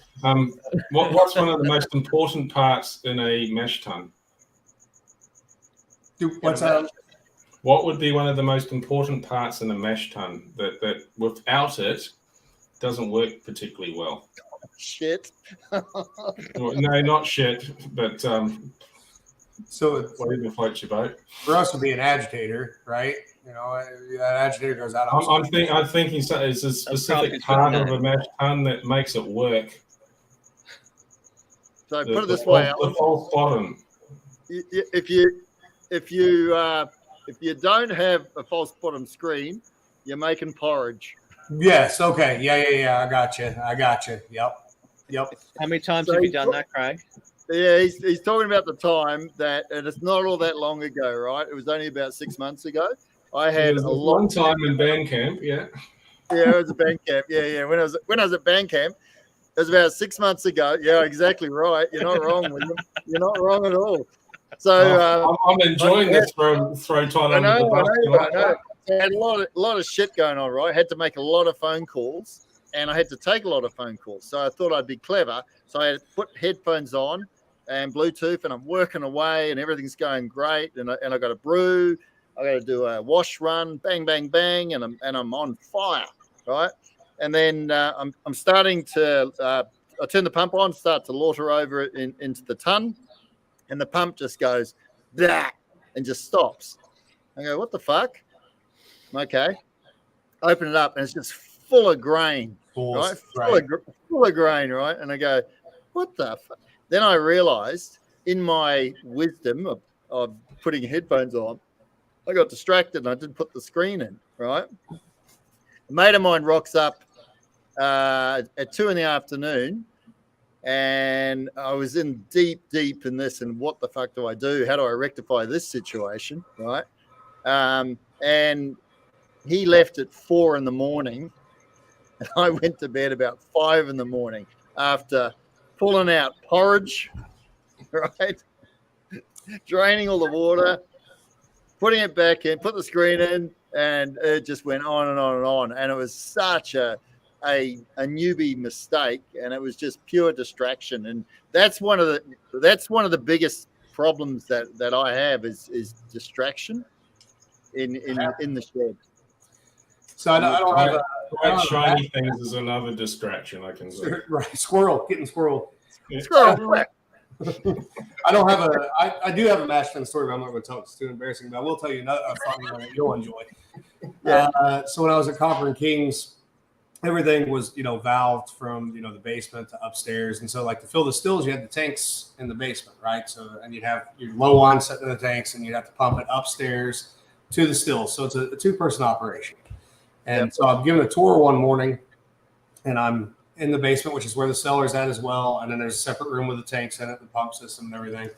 What's one of the most important parts in a mash tun? What would be one of the most important parts in a mash tun that without it doesn't work particularly well? Shit. Well, no, not shit, but so whatever floats your boat. For us, would be an agitator, right? That agitator goes out. I'm thinking so. It's a specific part of a mash tun that makes it work. So put it this way: the false bottom. If you don't have a false bottom screen, you're making porridge. Yes. Okay. Yeah. I got you. Yep. How many times have you done that, Craig? Yeah, he's talking about the time that, and it's not all that long ago, right? It was only about 6 months ago. I had a long time in band camp. Yeah, it was a band camp. Yeah. When I was at band camp, it was about 6 months ago. Yeah, exactly right. You're not wrong, William. You're not wrong at all. So I'm enjoying this throw Todd under the bus. I know. I had a lot of shit going on, right? I had to make a lot of phone calls, and I had to take a lot of phone calls. So I thought I'd be clever. So I had to put headphones on and Bluetooth, and I'm working away, and everything's going great. And I got a brew. I got to do a wash run, bang, bang, bang, and I'm on fire, right? And then I'm starting to I turn the pump on, start to lauter over it into the tun, and the pump just goes blah and just stops. I go, what the fuck? Okay, open it up, and it's just full of grain, right? Full of grain, right? And I go, what the fuck? Then I realized, in my wisdom of putting headphones on, I got distracted and I didn't put the screen in, right? A mate of mine rocks up at 2 p.m, and I was in deep in this, and what the fuck do I do? How do I rectify this situation, right? And he left at 4 a.m, and I went to bed about 5 a.m. after pulling out porridge, right? Draining all the water, putting it back in, put the screen in, and it just went on and on and on. And it was such a newbie mistake, and it was just pure distraction. And that's one of the biggest problems that I have is distraction in the shed. So I don't have shiny things is another distraction. I can say. Right, getting squirrel. Squirrel. I don't have I do have a mash tun story, but I'm not going to tell it. It's too embarrassing. But I will tell you a funny one that you'll enjoy. So when I was at Copper and Kings, everything was valved from the basement to upstairs, and so like to fill the stills, you had the tanks in the basement, right? So and you'd have your low on set in the tanks, and you'd have to pump it upstairs to the stills. So it's a 2-person operation. And so I'm giving a tour one morning, and I'm in the basement, which is where the cellar is at as well. And then there's a separate room with the tanks in it, the pump system and everything.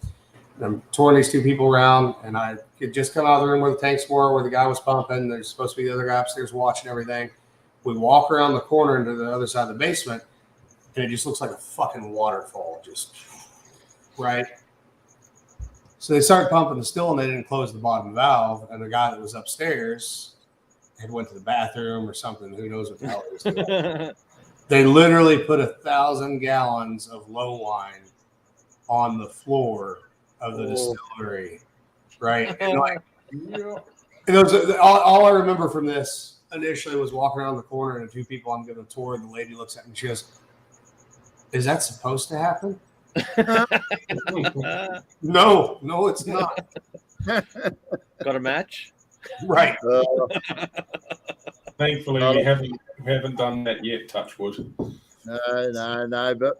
And I'm touring these two people around, and I could just come out of the room where the tanks were, where the guy was pumping. There's supposed to be the other guy upstairs watching everything. We walk around the corner into the other side of the basement, and it just looks like a fucking waterfall, just right. So they started pumping the still, and they didn't close the bottom valve. And the guy that was upstairs had went to the bathroom or something. Who knows what the hell it was doing. They literally put 1,000 gallons of low line on the floor of the distillery, right? And like, and all I remember from this initially was walking around the corner and two people I'm giving a tour, and the lady looks at me and she goes, "Is that supposed to happen?" No, it's not. Got a match? Right. Thankfully, we haven't done that yet, touch wood. No. But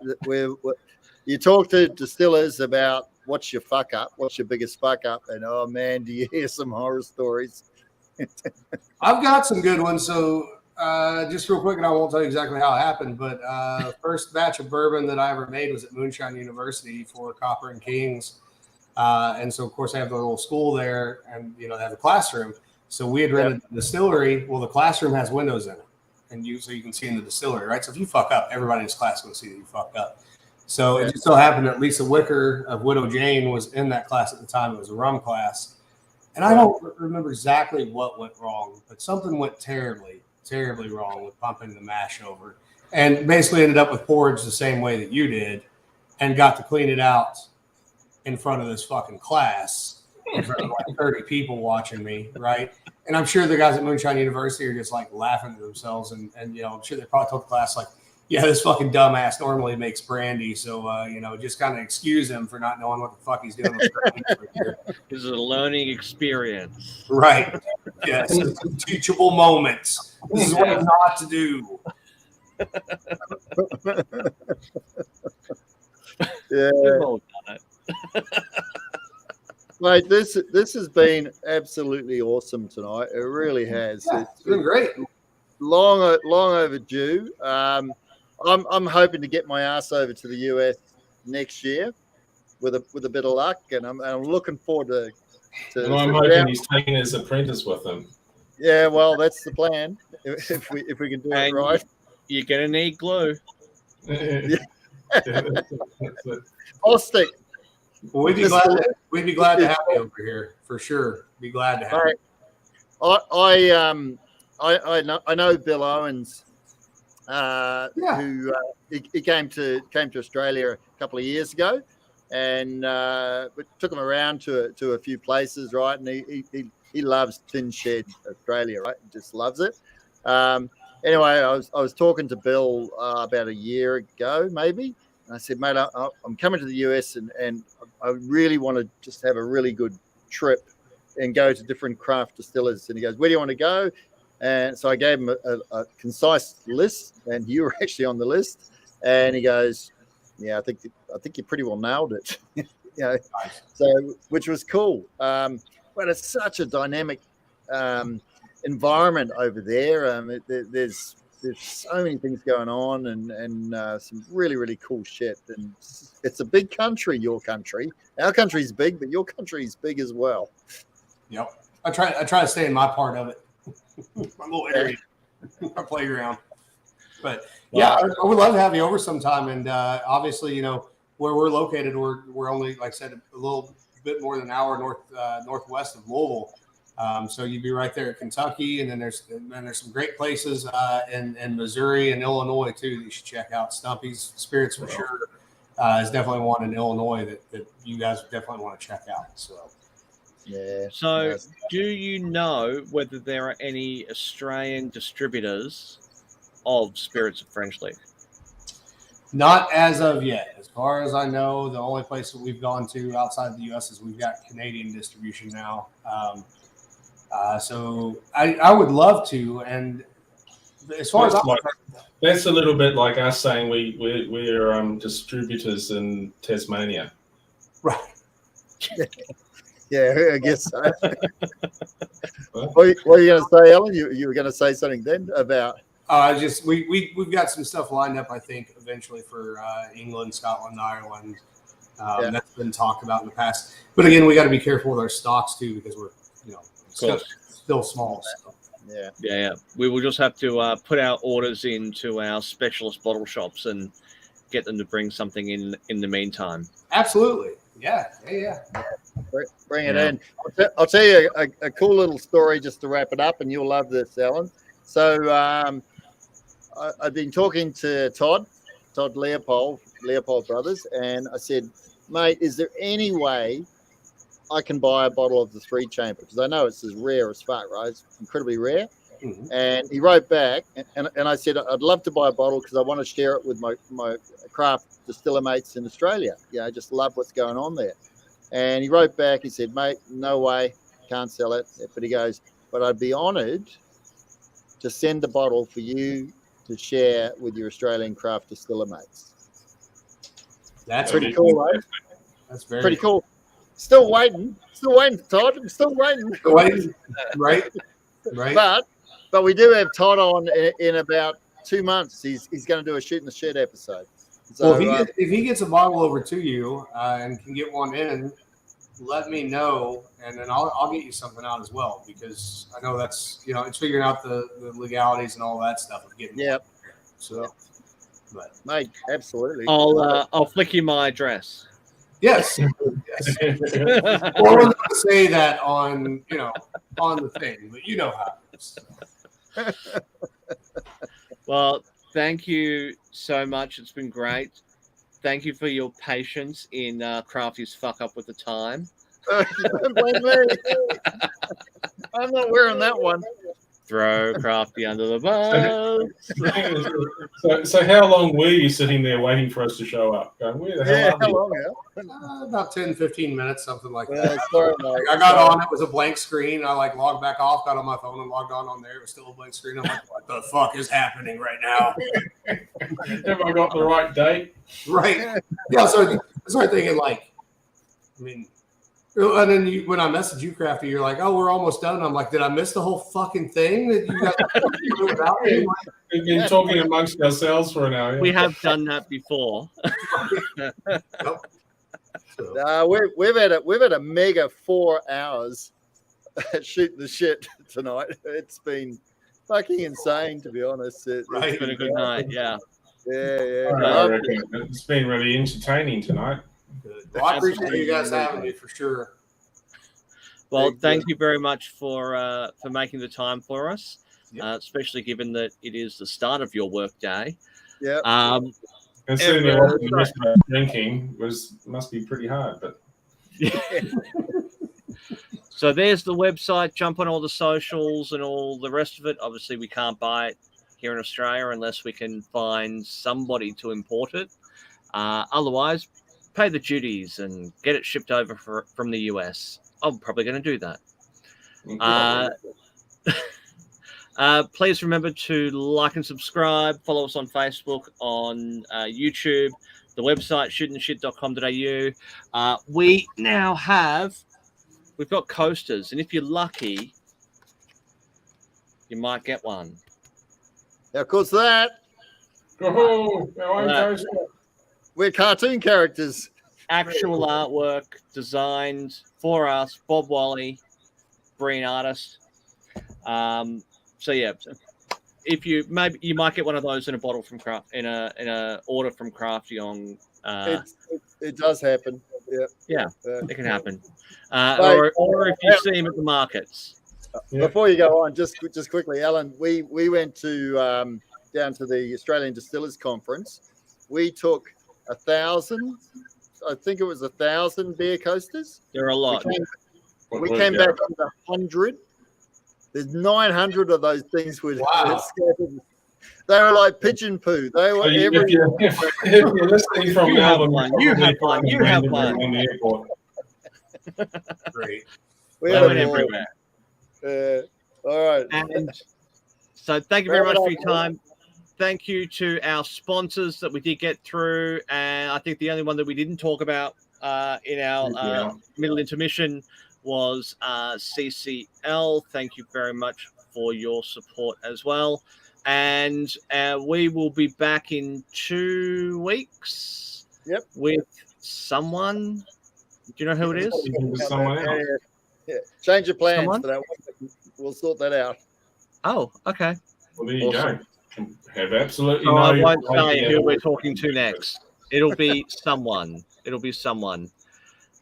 you talk to distillers about what's your fuck up, what's your biggest fuck up, and oh man, do you hear some horror stories? I've got some good ones. So just real quick, and I won't tell you exactly how it happened, but first batch of bourbon that I ever made was at Moonshine University for Copper and Kings. And so, of course, I have the little school there, and, they have a classroom. So we had rented the distillery. Well, the classroom has windows in it, and so you can see in the distillery, right? So if you fuck up, everybody in this class is going to see that you fucked up. So it just so happened that Lisa Wicker of Widow Jane was in that class at the time. It was a rum class. And I don't remember exactly what went wrong, but something went terribly wrong with pumping the mash over. And basically ended up with porridge the same way that you did, and got to clean it out in front of this fucking class, in front of like 30 people watching me, right? And I'm sure the guys at Moonshine University are just like laughing to themselves, and I'm sure they probably told the class like, yeah, this fucking dumbass normally makes brandy, so just kind of excuse him for not knowing what the fuck he's doing. This is a learning experience, right? Yes, teachable moments. This is what not to do. Mate, this has been absolutely awesome tonight. It really has. Yeah, it's been great. Long overdue. I'm hoping to get my ass over to the US next year with a bit of luck, and I'm looking forward to. Well, I'm hoping he's taking his apprentice with him. Yeah, well, that's the plan. If we can do it right, you're gonna need glue. Caustic. Well, we'd be glad to have you over here for sure. Be glad to have you. I know Bill Owens, who he came to Australia a couple of years ago, and we took him around to a few places, right? And he loves Tin Shed Australia, right? He just loves it. Anyway, I was talking to Bill about a year ago, maybe. And I said, mate, I'm coming to the US, and I really want to just have a really good trip and go to different craft distillers. And he goes, where do you want to go? And so I gave him a concise list, and you were actually on the list. And he goes, yeah, I think you pretty well nailed it. So which was cool. But it's such a dynamic environment over there. There's so many things going on, and some really, really cool shit. And it's a big country, your country. Our country's big, but your country's big as well. Yep. I try to stay in my part of it. My little area, my playground. But yeah, I would love to have you over sometime. And obviously, where we're located, we're only, like I said, a little bit more than an hour northwest of Louisville. So you'd be right there at Kentucky, and then there's some great places in Missouri and Illinois too that you should check out. Stumpy's Spirits for sure is definitely one in Illinois that you guys definitely want to check out. So. Yeah. So, do you know whether there are any Australian distributors of Spirits of Frenchleaf? Not as of yet. As far as I know, the only place that we've gone to outside the U.S. is we've got Canadian distribution now. So I would love to. And as far as that's a little bit like us saying we're distributors in Tasmania, right? Yeah, I guess so. What are you going to say, Alan? You were going to say something then about? We've got some stuff lined up. I think eventually for England, Scotland, Ireland. That's been talked about in the past. But again, we got to be careful with our stocks too because we're still small. So. Yeah. We will just have to put our orders into our specialist bottle shops and get them to bring something in the meantime. Absolutely. Yeah. Bring it in. I'll tell you a cool little story just to wrap it up, and you'll love this, Alan. So I've been talking to Todd Leopold Brothers, and I said, mate, is there any way I can buy a bottle of the 3 chamber? Because I know it's as rare as fuck, right? It's incredibly rare. Mm-hmm. And he wrote back, and I said, I'd love to buy a bottle because I want to share it with my craft distiller mates in Australia. I just love what's going on there. And he wrote back, he said, mate, no way, can't sell it. But he goes, but I'd be honoured to send a bottle for you to share with your Australian craft distiller mates. That's pretty cool, right? That's very pretty cool. Still waiting, Todd. I'm still waiting. Right. But we do have Todd on in about 2 months. He's going to do a Shoot in the Shed episode. So, well, if he gets a bottle over to you and can get one in, let me know, and then I'll get you something out as well, because I know that's it's figuring out the legalities and all that stuff of getting. Yep. So, but mate, absolutely. I'll flick you my address. Yes. Well, we're not going to say that on the thing, but you know how it is. Well, thank you so much. It's been great. Thank you for your patience in Crafty's fuck up with the time. Don't blame me. I'm not wearing that one. Throw Crafty under the bus. So how long were you sitting there waiting for us to show up? Going, where the hell how long? About 10, 15 minutes, something like Yeah, that. sorry, mate. I got on, it was a blank screen. I logged back off, got on my phone and logged on there. It was still a blank screen. I'm like, what the fuck is happening right now? Have I got the right date? Right. Yeah, so I started thinking and then when I messaged you, Crafty, you're like, "Oh, we're almost done." I'm like, "Did I miss the whole fucking thing that you guys were without me?" We've been talking amongst ourselves for an hour. Yeah. We have done that before. We've had a mega 4 hours shooting the shit tonight. It's been fucking insane, to be honest. It's been a good night. Yeah. Yeah. It's been really entertaining tonight. Well, I appreciate you guys having me for sure. Well, thank you very much for making the time for us, especially given that it is the start of your work day. Yeah. And sitting there watching the rest of us drinking must be pretty hard, but. So there's the website. Jump on all the socials and all the rest of it. Obviously, we can't buy it here in Australia unless we can find somebody to import it. Otherwise, pay the duties and get it shipped over from the US. I'm probably going to do that. Please remember to like and subscribe. Follow us on Facebook, on YouTube, the website shootingtheshit.com.au. We've got coasters, and if you're lucky, you might get one. Of course, that. We're cartoon characters. Actual artwork designed for us, Bob Wally, green artist. If you might get one of those in a bottle from in a order from Crafty on. It does happen. Yeah, it can happen. Or if you see him at the markets. Before you go on, just quickly, Alan, we went to down to the Australian Distillers Conference. We took 1,000. I think it was 1,000 beer coasters. There are a lot. We came back with 100. There's 900 of those things with scattered. They were like pigeon poo. They were if you're listening from Melbourne, you have one. You have one. On the airport. Great. We went everywhere. All right. And so thank you very much for your time. Thank you to our sponsors that we did get through. And I think the only one that we didn't talk about in our middle intermission was CCL. Thank you very much for your support as well. And we will be back in 2 weeks. Yep. With someone. Do you know who it is? Someone else. Yeah. Change your plans Someone? for that one. We'll sort that out. Oh, okay. Well, there you go. Have absolutely So no. I won't say idea who what we're talking to next. It'll be someone. It'll be someone.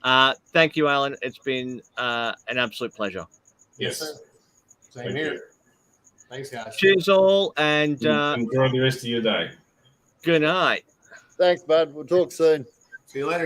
Thank you, Alan. It's been an absolute pleasure. Yes. Same here. Thanks, guys. Cheers, all, and enjoy the rest of your day. Good night. Thanks, bud. We'll talk soon. See you later.